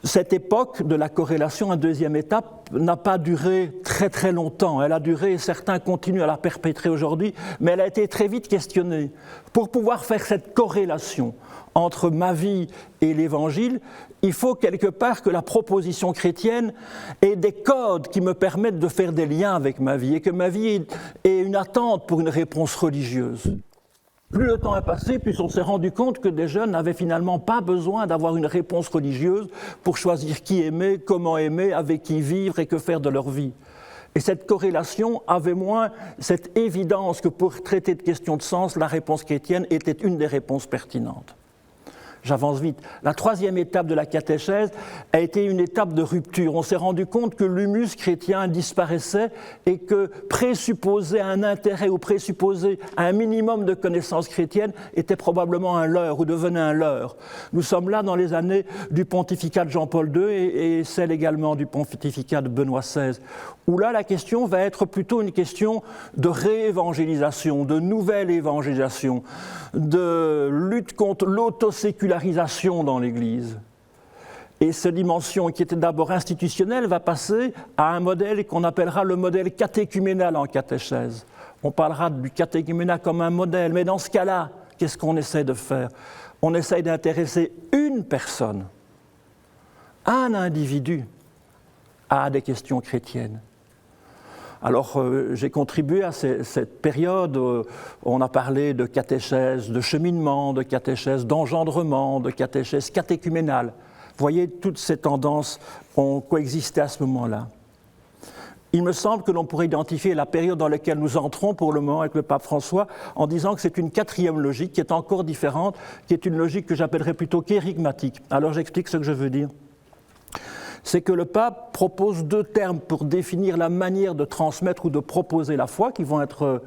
Cette époque de la corrélation, une deuxième étape, n'a pas duré très très longtemps. Elle a duré, et certains continuent à la perpétrer aujourd'hui, mais elle a été très vite questionnée. Pour pouvoir faire cette corrélation entre ma vie et l'Évangile, il faut quelque part que la proposition chrétienne ait des codes qui me permettent de faire des liens avec ma vie et que ma vie ait une attente pour une réponse religieuse. Plus le temps a passé, plus on s'est rendu compte que des jeunes n'avaient finalement pas besoin d'avoir une réponse religieuse pour choisir qui aimer, comment aimer, avec qui vivre et que faire de leur vie. Et cette corrélation avait moins cette évidence que pour traiter de questions de sens, la réponse chrétienne était une des réponses pertinentes. J'avance vite. La troisième étape de la catéchèse a été une étape de rupture. On s'est rendu compte que l'humus chrétien disparaissait et que présupposer un intérêt ou présupposer un minimum de connaissances chrétiennes était probablement un leurre ou devenait un leurre. Nous sommes là dans les années du pontificat de Jean-Paul II et celle également du pontificat de Benoît XVI, où là la question va être plutôt une question de réévangélisation, de nouvelle évangélisation, de lutte contre l'autosécularisation dans l'Église. Et cette dimension qui était d'abord institutionnelle va passer à un modèle qu'on appellera le modèle catéchuménal en catéchèse. On parlera du catéchuménat comme un modèle, mais dans ce cas-là, qu'est-ce qu'on essaie de faire? On essaie d'intéresser une personne, un individu, à des questions chrétiennes. Alors, j'ai contribué à cette période où on a parlé de catéchèse, de cheminement, de catéchèse d'engendrement, de catéchèse catéchuménale. Vous voyez, toutes ces tendances ont coexisté à ce moment-là. Il me semble que l'on pourrait identifier la période dans laquelle nous entrons pour le moment avec le pape François en disant que c'est une quatrième logique qui est encore différente, qui est une logique que j'appellerais plutôt kérygmatique. Alors, j'explique ce que je veux dire. C'est que le pape propose deux termes pour définir la manière de transmettre ou de proposer la foi qui vont être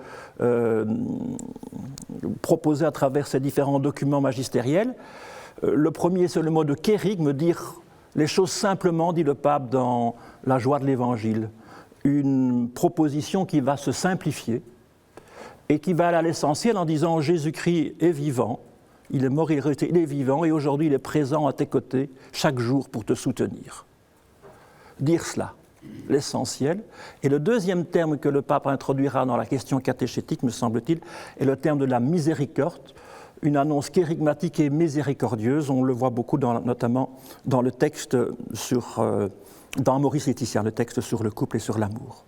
proposés à travers ces différents documents magistériels. Le premier, c'est le mot de kérygme, dire les choses simplement, dit le pape dans La joie de l'Évangile. Une proposition qui va se simplifier et qui va aller à l'essentiel en disant Jésus-Christ est vivant, il est mort, il est vivant et aujourd'hui il est présent à tes côtés chaque jour pour te soutenir. Dire cela, l'essentiel. Et le deuxième terme que le pape introduira dans la question catéchétique, me semble-t-il, est le terme de la miséricorde, une annonce kérygmatique et miséricordieuse. On le voit beaucoup, notamment dans le texte dans Maurice Laetitia, le texte sur le couple et sur l'amour.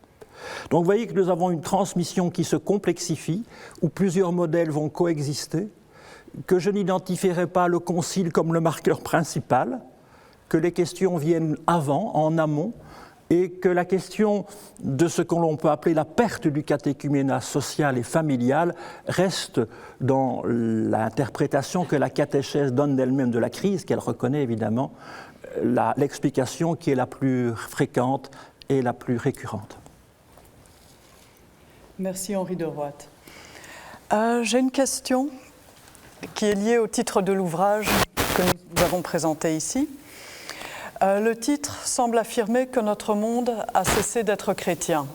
Donc vous voyez que nous avons une transmission qui se complexifie, où plusieurs modèles vont coexister, que je n'identifierai pas le concile comme le marqueur principal, que les questions viennent avant, en amont, et que la question de ce que l'on peut appeler la perte du catéchuménat social et familial reste dans l'interprétation que la catéchèse donne d'elle-même de la crise, qu'elle reconnaît évidemment, l'explication qui est la plus fréquente et la plus récurrente. Merci Henri de Roodt. J'ai une question qui est liée au titre de l'ouvrage que nous avons présenté ici. Le titre semble affirmer que notre monde a cessé d'être chrétien.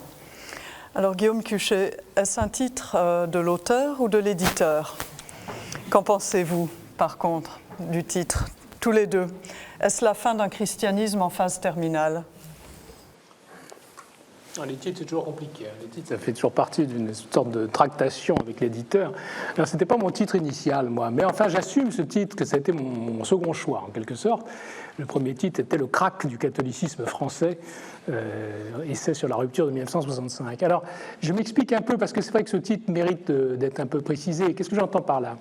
Alors Guillaume Cuchet, est-ce un titre de l'auteur ou de l'éditeur? Qu'en pensez-vous, par contre, du titre, tous les deux? Est-ce la fin d'un christianisme en phase terminale? Les titres, c'est toujours compliqué. Les titres, ça fait toujours partie d'une sorte de tractation avec l'éditeur. Alors, ce n'était pas mon titre initial, moi. Mais enfin, j'assume ce titre, que ça a été mon second choix, en quelque sorte. Le premier titre était Le crack du catholicisme français, essai sur la rupture de 1965. Alors, je m'explique un peu, parce que c'est vrai que ce titre mérite d'être un peu précisé. Qu'est-ce que j'entends par là?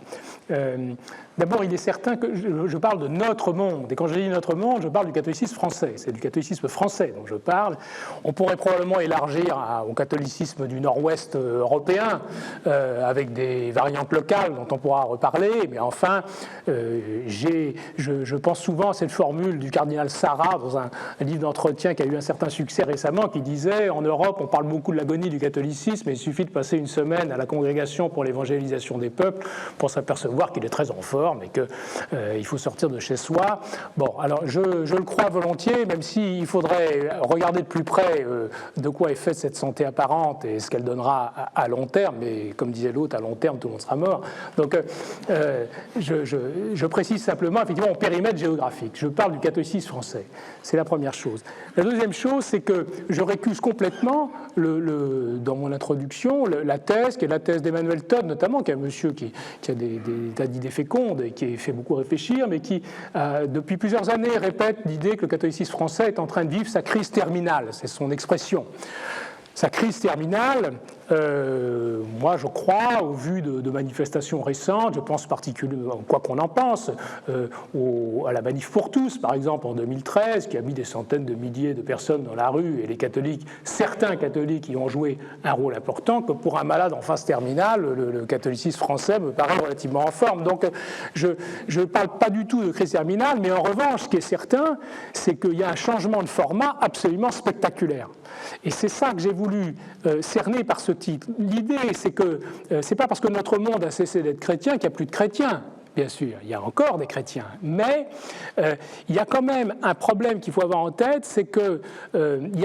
D'abord, il est certain que je parle de notre monde. Et quand je dis notre monde, je parle du catholicisme français. C'est du catholicisme français dont je parle. On pourrait probablement élargir au catholicisme du nord-ouest européen, avec des variantes locales dont on pourra reparler. Mais enfin, je pense souvent à cette formule du cardinal Sarah dans un livre d'entretien qui a eu un certain succès récemment, qui disait « En Europe, on parle beaucoup de l'agonie du catholicisme, mais il suffit de passer une semaine à la Congrégation pour l'évangélisation des peuples pour s'apercevoir qu'il est très en forme. mort, mais qu'il faut sortir de chez soi. Bon, alors je le crois volontiers, même s'il faudrait regarder de plus près de quoi est faite cette santé apparente et ce qu'elle donnera à long terme, mais comme disait l'autre, à long terme, tout le monde sera mort. Donc, je précise simplement, effectivement, mon périmètre géographique. Je parle du catholicisme français. C'est la première chose. La deuxième chose, c'est que je récuse complètement, dans mon introduction, la thèse, qui est la thèse d'Emmanuel Todd, notamment, qui est un monsieur qui a des tas d'idées fécondes et qui fait beaucoup réfléchir, mais qui, depuis plusieurs années, répète l'idée que le catholicisme français est en train de vivre sa crise terminale. C'est son expression. Sa crise terminale, moi je crois, au vu de manifestations récentes, je pense particulièrement, quoi qu'on en pense, à la Manif pour tous, par exemple, en 2013, qui a mis des centaines de milliers de personnes dans la rue, et les catholiques, certains catholiques y ont joué un rôle important, que pour un malade en phase terminale, le catholicisme français me paraît relativement en forme. Donc je ne parle pas du tout de crise terminale, mais en revanche, ce qui est certain, c'est qu'il y a un changement de format absolument spectaculaire. Et c'est ça que j'ai voulu cerner par ce titre. L'idée, c'est que c'est pas parce que notre monde a cessé d'être chrétien qu'il n'y a plus de chrétiens. Bien sûr, il y a encore des chrétiens, mais il y a quand même un problème qu'il faut avoir en tête, c'est que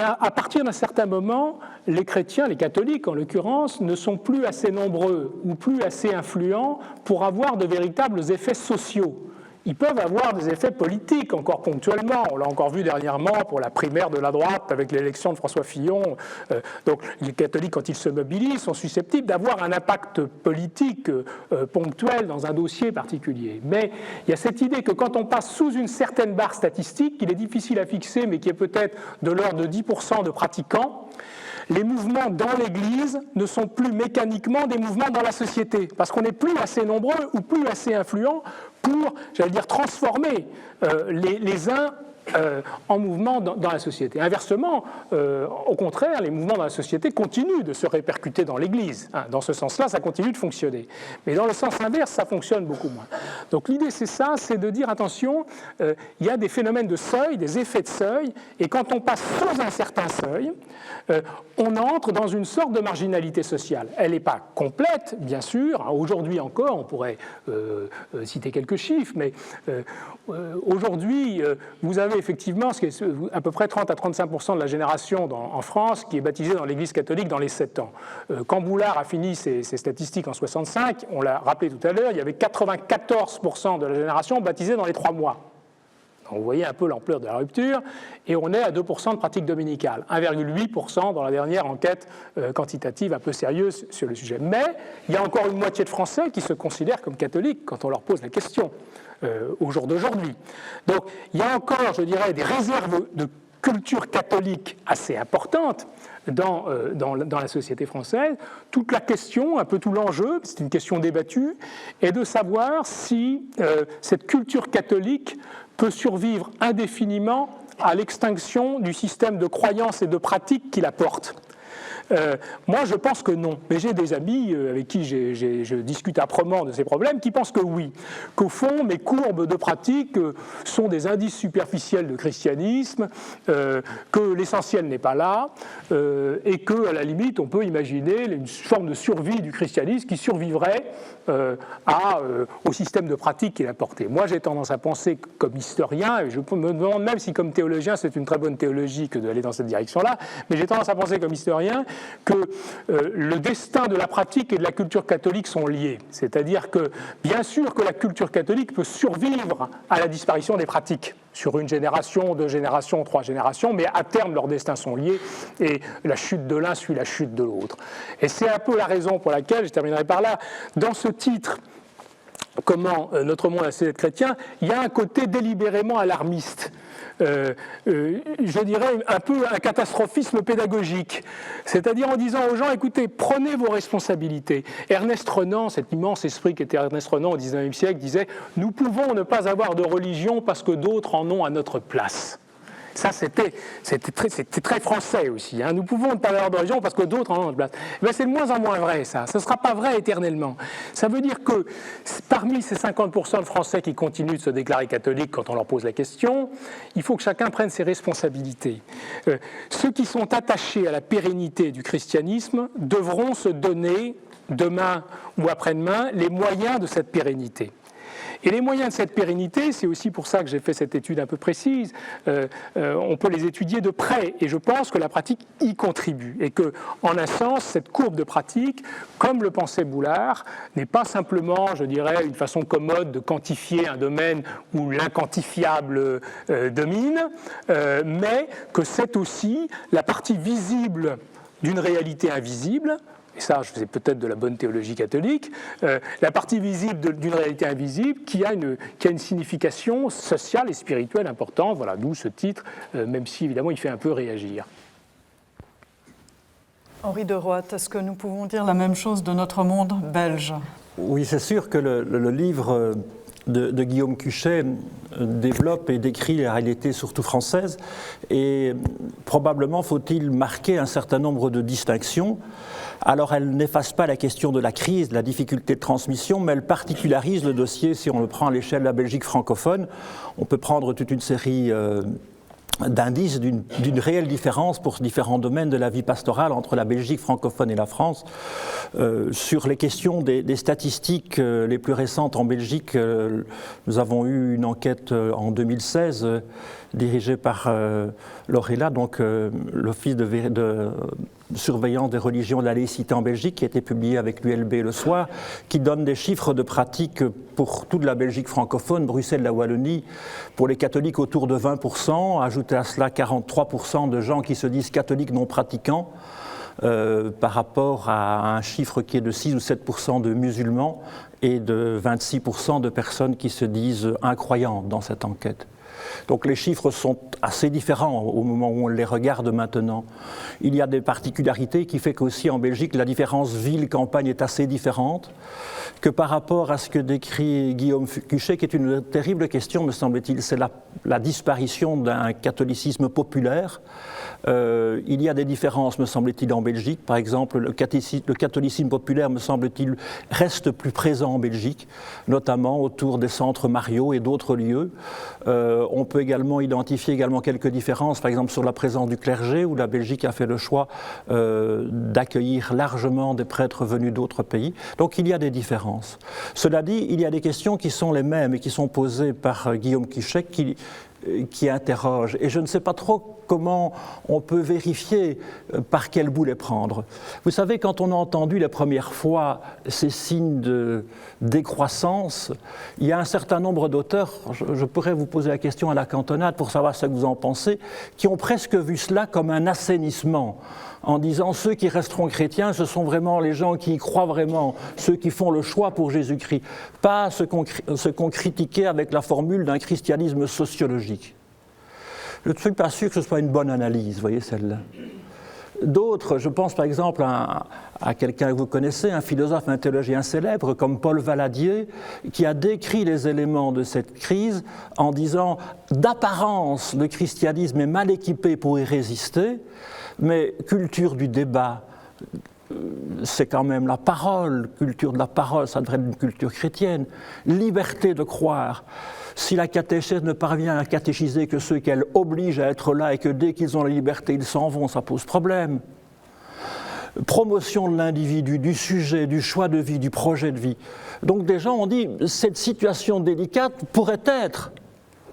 à partir d'un certain moment, les chrétiens, les catholiques en l'occurrence, ne sont plus assez nombreux ou plus assez influents pour avoir de véritables effets sociaux. Ils peuvent avoir des effets politiques encore ponctuellement. On l'a encore vu dernièrement pour la primaire de la droite avec l'élection de François Fillon. Donc les catholiques, quand ils se mobilisent, sont susceptibles d'avoir un impact politique ponctuel dans un dossier particulier. Mais il y a cette idée que quand on passe sous une certaine barre statistique, qu'il est difficile à fixer, mais qui est peut-être de l'ordre de 10% de pratiquants, les mouvements dans l'Église ne sont plus mécaniquement des mouvements dans la société, parce qu'on n'est plus assez nombreux ou plus assez influents pour, j'allais dire, transformer les uns en mouvement dans la société. Inversement, au contraire, les mouvements dans la société continuent de se répercuter dans l'Église. Dans ce sens-là, ça continue de fonctionner. Mais dans le sens inverse, ça fonctionne beaucoup moins. Donc l'idée, c'est ça, c'est de dire, attention, il y a des phénomènes de seuil, des effets de seuil, et quand on passe sous un certain seuil, on entre dans une sorte de marginalité sociale. Elle n'est pas complète, bien sûr. Aujourd'hui encore, on pourrait citer quelques chiffres, mais aujourd'hui, vous avez effectivement ce qui est à peu près 30 à 35% de la génération en France qui est baptisée dans l'Église catholique dans les 7 ans. Quand Boulard a fini ses statistiques en 65, on l'a rappelé tout à l'heure, il y avait 94% de la génération baptisée dans les 3 mois. Donc vous voyez un peu l'ampleur de la rupture, et on est à 2% de pratique dominicale, 1,8% dans la dernière enquête quantitative un peu sérieuse sur le sujet. Mais il y a encore une moitié de Français qui se considèrent comme catholiques quand on leur pose la question au jour d'aujourd'hui. Donc il y a encore, je dirais, des réserves de culture catholique assez importantes dans la société française. Toute la question, un peu tout l'enjeu, c'est une question débattue, est de savoir si cette culture catholique peut survivre indéfiniment à l'extinction du système de croyances et de pratiques qui la porte. Moi, je pense que non. Mais j'ai des amis avec qui je discute âprement de ces problèmes qui pensent que oui. Qu'au fond, mes courbes de pratique sont des indices superficiels de christianisme, que l'essentiel n'est pas là, et qu'à la limite, on peut imaginer une forme de survie du christianisme qui survivrait au système de pratique qu'il a porté. Moi, j'ai tendance à penser comme historien, et je me demande même si comme théologien, c'est une très bonne théologie que d'aller dans cette direction-là, mais j'ai tendance à penser comme historien que le destin de la pratique et de la culture catholique sont liés. C'est-à-dire que, bien sûr que la culture catholique peut survivre à la disparition des pratiques sur une génération, 2 générations, 3 générations, mais à terme, leurs destins sont liés et la chute de l'un suit la chute de l'autre. Et c'est un peu la raison pour laquelle, je terminerai par là, dans ce titre, Comment notre monde a cessé d'être chrétien, il y a un côté délibérément alarmiste. Je dirais un peu un catastrophisme pédagogique, c'est-à-dire en disant aux gens, écoutez, prenez vos responsabilités. Ernest Renan, cet immense esprit qui était Ernest Renan au XIXe siècle, disait « Nous pouvons ne pas avoir de religion parce que d'autres en ont à notre place ». Ça, c'était très français aussi. Nous pouvons ne pas avoir de religion parce que d'autres en ont notre place. Mais c'est de moins en moins vrai, ça. Ce ne sera pas vrai éternellement. Ça veut dire que parmi ces 50% de Français qui continuent de se déclarer catholiques quand on leur pose la question, il faut que chacun prenne ses responsabilités. Ceux qui sont attachés à la pérennité du christianisme devront se donner, demain ou après-demain, les moyens de cette pérennité. Et les moyens de cette pérennité, c'est aussi pour ça que j'ai fait cette étude un peu précise, on peut les étudier de près, et je pense que la pratique y contribue, et que, en un sens, cette courbe de pratique, comme le pensait Boulard, n'est pas simplement, je dirais, une façon commode de quantifier un domaine où l'inquantifiable domine, mais que c'est aussi la partie visible d'une réalité invisible, et ça je faisais peut-être de la bonne théologie catholique, la partie visible d'une réalité invisible qui a une signification sociale et spirituelle importante, voilà, d'où ce titre, même si évidemment il fait un peu réagir. Henri de Roodt, est-ce que nous pouvons dire la même chose de notre monde belge? Oui, c'est sûr que le livre de Guillaume Cuchet développe et décrit les réalités surtout françaises, et probablement faut-il marquer un certain nombre de distinctions. Alors elle n'efface pas la question de la crise, de la difficulté de transmission, mais elle particularise le dossier si on le prend à l'échelle de la Belgique francophone. On peut prendre toute une série d'indices d'une réelle différence pour différents domaines de la vie pastorale entre la Belgique francophone et la France. Sur les questions des statistiques les plus récentes en Belgique, nous avons eu une enquête en 2016 dirigée par l'ORELA, donc l'Office de surveillance des religions de la laïcité en Belgique, qui a été publié avec l'ULB le soir, qui donne des chiffres de pratique pour toute la Belgique francophone, Bruxelles, la Wallonie, pour les catholiques autour de 20%, ajoutez à cela 43% de gens qui se disent catholiques non pratiquants, par rapport à un chiffre qui est de 6 ou 7% de musulmans et de 26% de personnes qui se disent incroyantes dans cette enquête. Donc les chiffres sont assez différents au moment où on les regarde maintenant. Il y a des particularités qui font qu'aussi en Belgique, la différence ville-campagne est assez différente, que par rapport à ce que décrit Guillaume Cuchet, qui est une terrible question, me semble-t-il, c'est la disparition d'un catholicisme populaire. Il y a des différences, me semble-t-il, en Belgique. Par exemple, le catholicisme populaire, me semble-t-il, reste plus présent en Belgique, notamment autour des centres Mario et d'autres lieux. On peut également identifier quelques différences, par exemple sur la présence du clergé, où la Belgique a fait le choix d'accueillir largement des prêtres venus d'autres pays. Donc il y a des différences. Cela dit, il y a des questions qui sont les mêmes et qui sont posées par Guillaume Cuchet, qui interroge. Et je ne sais pas trop comment on peut vérifier par quel bout les prendre. Vous savez, quand on a entendu la première fois ces signes de décroissance, il y a un certain nombre d'auteurs, je pourrais vous poser la question à la cantonade pour savoir ce que vous en pensez, qui ont presque vu cela comme un assainissement, en disant ceux qui resteront chrétiens, ce sont vraiment les gens qui y croient vraiment, ceux qui font le choix pour Jésus-Christ, pas ce qu'on critiquait avec la formule d'un christianisme sociologique. Je ne suis pas sûr que ce soit une bonne analyse, vous voyez celle-là. D'autres, je pense par exemple à quelqu'un que vous connaissez, un philosophe, un théologien célèbre comme Paul Valadier, qui a décrit les éléments de cette crise en disant d'apparence le christianisme est mal équipé pour y résister, mais culture du débat, c'est quand même la parole, culture de la parole, ça devrait être une culture chrétienne, liberté de croire. Si la catéchèse ne parvient à catéchiser que ceux qu'elle oblige à être là et que dès qu'ils ont la liberté, ils s'en vont, ça pose problème. Promotion de l'individu, du sujet, du choix de vie, du projet de vie. Donc des gens ont dit, cette situation délicate pourrait être,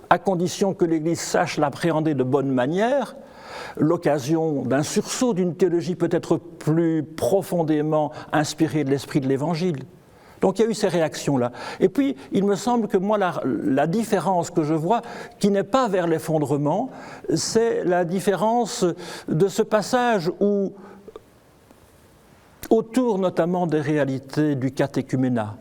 à condition que l'Église sache l'appréhender de bonne manière, l'occasion d'un sursaut d'une théologie peut-être plus profondément inspirée de l'esprit de l'Évangile. Donc il y a eu ces réactions-là. Et puis, il me semble que moi, la différence que je vois, qui n'est pas vers l'effondrement, c'est la différence de ce passage où, autour notamment des réalités du catéchuménat,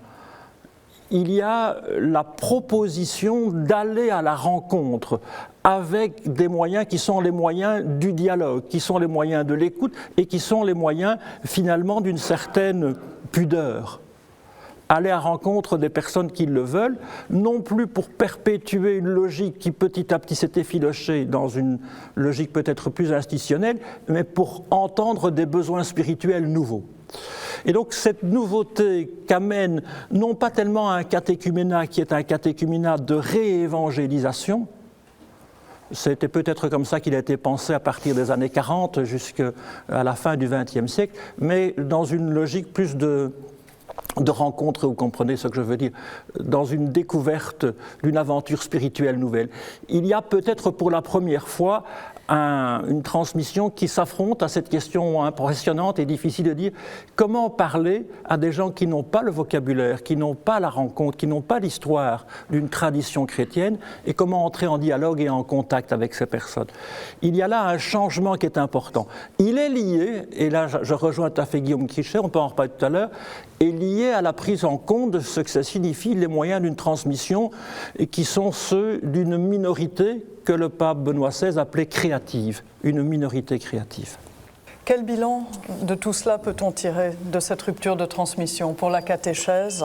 il y a la proposition d'aller à la rencontre avec des moyens qui sont les moyens du dialogue, qui sont les moyens de l'écoute et qui sont les moyens finalement d'une certaine pudeur. Aller à la rencontre des personnes qui le veulent, non plus pour perpétuer une logique qui petit à petit s'est effilochée dans une logique peut-être plus institutionnelle, mais pour entendre des besoins spirituels nouveaux. Et donc cette nouveauté qu'amène non pas tellement un catéchuménat qui est un catéchuménat de réévangélisation, c'était peut-être comme ça qu'il a été pensé à partir des années 40 jusqu'à la fin du XXe siècle, mais dans une logique plus de de rencontre, vous comprenez ce que je veux dire, dans une découverte d'une aventure spirituelle nouvelle. Il y a peut-être pour la première fois une transmission qui s'affronte à cette question impressionnante et difficile de dire comment parler à des gens qui n'ont pas le vocabulaire, qui n'ont pas la rencontre, qui n'ont pas l'histoire d'une tradition chrétienne, et comment entrer en dialogue et en contact avec ces personnes. Il y a là un changement qui est important. Il est lié, et là je rejoins tout à fait Guillaume Quiché, on peut en reparler tout à l'heure, est lié à la prise en compte de ce que ça signifie les moyens d'une transmission et qui sont ceux d'une minorité que le pape Benoît XVI appelait créative, une minorité créative. Quel bilan de tout cela peut-on tirer de cette rupture de transmission pour la catéchèse?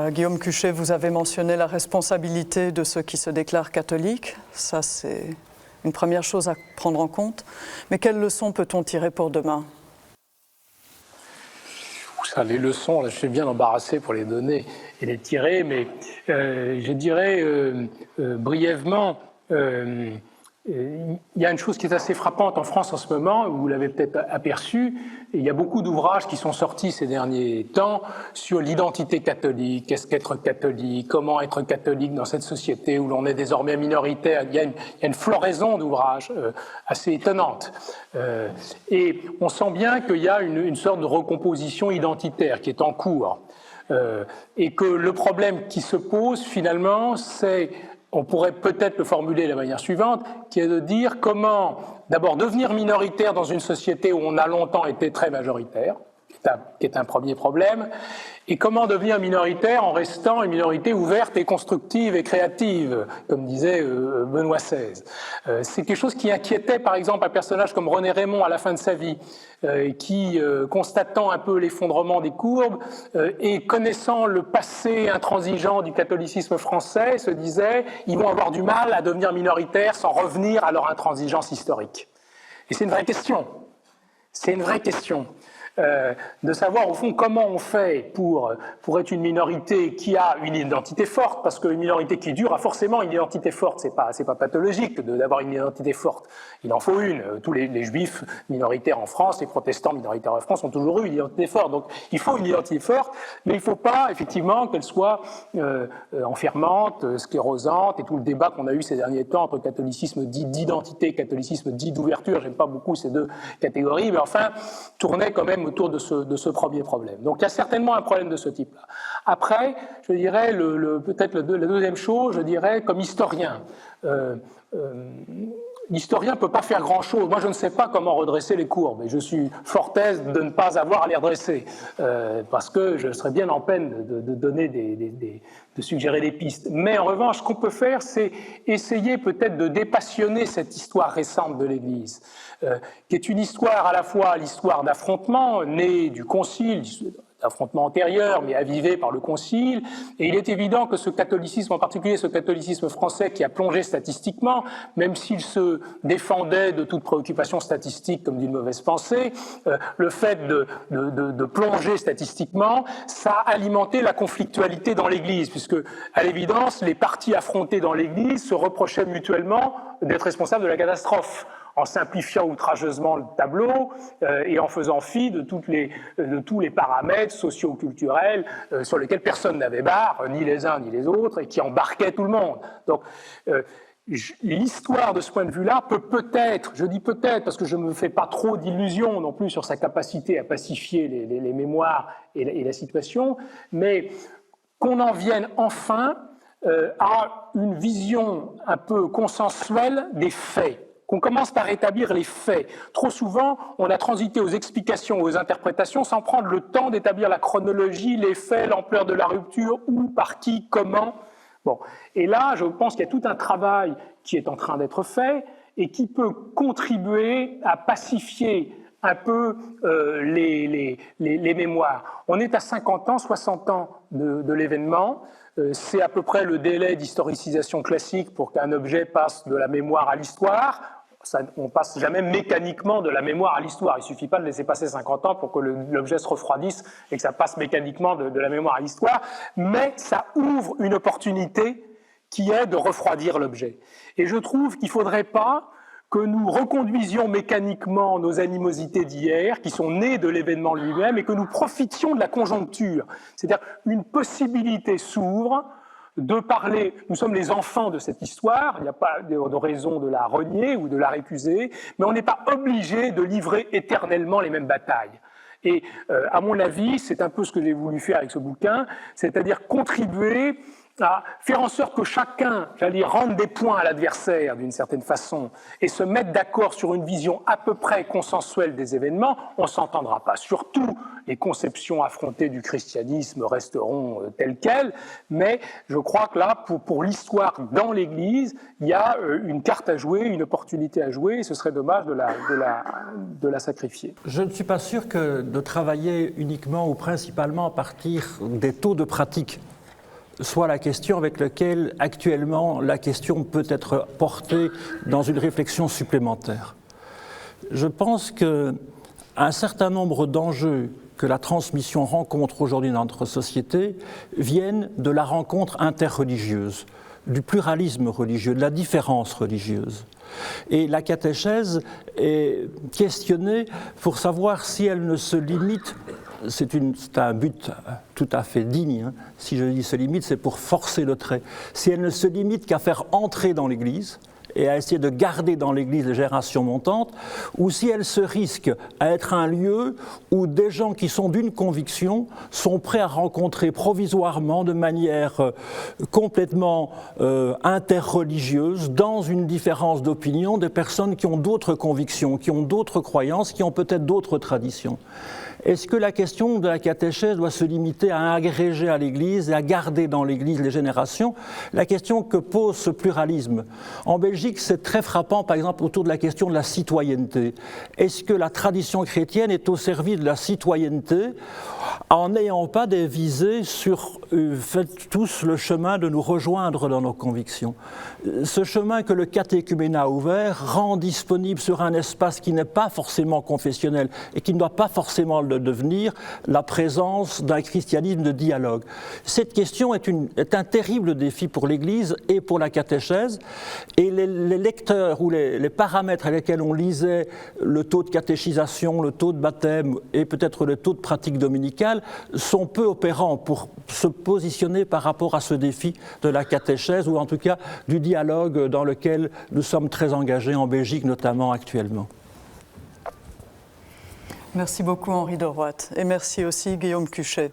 Guillaume Cuchet, vous avez mentionné la responsabilité de ceux qui se déclarent catholiques. Ça, c'est une première chose à prendre en compte. Mais quelles leçons peut-on tirer pour demain? Ça, les leçons, là, je suis bien embarrassé pour les donner et les tirer, mais je dirais brièvement, il y a une chose qui est assez frappante en France en ce moment, vous l'avez peut-être aperçu, il y a beaucoup d'ouvrages qui sont sortis ces derniers temps sur l'identité catholique, qu'est-ce qu'être catholique, comment être catholique dans cette société où l'on est désormais minoritaire. Il y a une floraison d'ouvrages assez étonnante. Et on sent bien qu'il y a une sorte de recomposition identitaire qui est en cours. Et que le problème qui se pose finalement, c'est, on pourrait peut-être le formuler de la manière suivante, qui est de dire comment d'abord devenir minoritaire dans une société où on a longtemps été très majoritaire, qui est un premier problème, et comment devenir minoritaire en restant une minorité ouverte et constructive et créative, comme disait Benoît XVI. C'est quelque chose qui inquiétait par exemple un personnage comme René Raymond à la fin de sa vie, qui, constatant un peu l'effondrement des courbes et connaissant le passé intransigeant du catholicisme français, se disait « ils vont avoir du mal à devenir minoritaires sans revenir à leur intransigeance historique ». Et c'est une vraie question. C'est une vraie question. De savoir au fond comment on fait pour être une minorité qui a une identité forte, parce qu'une minorité qui dure a forcément une identité forte, c'est pas pathologique d'avoir une identité forte, il en faut une. Tous les juifs minoritaires en France, les protestants minoritaires en France ont toujours eu une identité forte, donc il faut une identité forte, mais il ne faut pas effectivement qu'elle soit enfermante, sclérosante, et tout le débat qu'on a eu ces derniers temps entre catholicisme dit d'identité et catholicisme dit d'ouverture, j'aime pas beaucoup ces deux catégories, mais enfin tournait quand même autour de ce premier problème. Donc il y a certainement un problème de ce type-là. Après, je dirais, peut-être la deuxième chose, je dirais, comme historien, l'historien ne peut pas faire grand-chose. Moi, je ne sais pas comment redresser les courbes, et je suis fort aise de ne pas avoir à les redresser, parce que je serais bien en peine de donner de suggérer des pistes. Mais en revanche, ce qu'on peut faire, c'est essayer peut-être de dépassionner cette histoire récente de l'Église, qui est une histoire à la fois l'histoire d'affrontements, née du Concile, d'affrontements antérieurs, mais avivés par le Concile. Et il est évident que ce catholicisme, en particulier ce catholicisme français qui a plongé statistiquement, même s'il se défendait de toute préoccupation statistique comme d'une mauvaise pensée, le fait de plonger statistiquement, ça a alimenté la conflictualité dans l'Église, puisque, à l'évidence, les partis affrontés dans l'Église se reprochaient mutuellement d'être responsables de la catastrophe, en simplifiant outrageusement le tableau et en faisant fi de tous les paramètres socio-culturels sur lesquels personne n'avait barre, ni les uns ni les autres, et qui embarquaient tout le monde. Donc, l'histoire de ce point de vue-là peut peut-être, je dis peut-être parce que je ne me fais pas trop d'illusions non plus sur sa capacité à pacifier les mémoires et la situation, mais qu'on en vienne enfin à une vision un peu consensuelle des faits, qu'on commence par établir les faits. Trop souvent, on a transité aux explications, aux interprétations, sans prendre le temps d'établir la chronologie, les faits, l'ampleur de la rupture, où, par qui, comment. Bon. Et là, je pense qu'il y a tout un travail qui est en train d'être fait et qui peut contribuer à pacifier un peu les mémoires. On est à 50 ans, 60 ans de l'événement. C'est à peu près le délai d'historicisation classique pour qu'un objet passe de la mémoire à l'histoire. On ne passe jamais mécaniquement de la mémoire à l'histoire. Il ne suffit pas de laisser passer 50 ans pour que l'objet se refroidisse et que ça passe mécaniquement de la mémoire à l'histoire. Mais ça ouvre une opportunité qui est de refroidir l'objet. Et je trouve qu'il ne faudrait pas que nous reconduisions mécaniquement nos animosités d'hier, qui sont nées de l'événement lui-même, et que nous profitions de la conjoncture. C'est-à-dire une possibilité s'ouvre de parler, nous sommes les enfants de cette histoire, il n'y a pas de raison de la renier ou de la récuser, mais on n'est pas obligé de livrer éternellement les mêmes batailles. Et à mon avis, c'est un peu ce que j'ai voulu faire avec ce bouquin, c'est-à-dire contribuer à faire en sorte que chacun, j'allais dire, rende des points à l'adversaire d'une certaine façon et se mette d'accord sur une vision à peu près consensuelle des événements, on ne s'entendra pas. Surtout, les conceptions affrontées du christianisme resteront telles quelles, mais je crois que là, pour l'histoire dans l'Église, il y a une carte à jouer, une opportunité à jouer, et ce serait dommage de la sacrifier. Je ne suis pas sûr que de travailler uniquement ou principalement à partir des taux de pratique soit la question avec laquelle actuellement la question peut être portée dans une réflexion supplémentaire. Je pense qu'un certain nombre d'enjeux que la transmission rencontre aujourd'hui dans notre société viennent de la rencontre interreligieuse, du pluralisme religieux, de la différence religieuse. Et la catéchèse est questionnée pour savoir si elle ne se limite, c'est un but tout à fait digne, hein. Si je dis se limite, c'est pour forcer le trait, si elle ne se limite qu'à faire entrer dans l'Église et à essayer de garder dans l'Église les générations montantes, ou si elle se risque à être un lieu où des gens qui sont d'une conviction sont prêts à rencontrer provisoirement, de manière complètement interreligieuse, dans une différence d'opinion, des personnes qui ont d'autres convictions, qui ont d'autres croyances, qui ont peut-être d'autres traditions. Est-ce que la question de la catéchèse doit se limiter à agréger à l'Église et à garder dans l'Église les générations? La question que pose ce pluralisme. En Belgique, c'est très frappant, par exemple, autour de la question de la citoyenneté. Est-ce que la tradition chrétienne est au service de la citoyenneté en n'ayant pas des visées sur faites tous le chemin de nous rejoindre dans nos convictions? Ce chemin que le catéchuménat a ouvert rend disponible sur un espace qui n'est pas forcément confessionnel et qui ne doit pas forcément de devenir la présence d'un christianisme de dialogue. Cette question est un terrible défi pour l'Église et pour la catéchèse, et les lecteurs ou les paramètres à lesquels on lisait le taux de catéchisation, le taux de baptême et peut-être le taux de pratique dominicale sont peu opérants pour se positionner par rapport à ce défi de la catéchèse, ou en tout cas du dialogue dans lequel nous sommes très engagés en Belgique notamment actuellement. Merci beaucoup Henri de Roodt et merci aussi Guillaume Cuchet.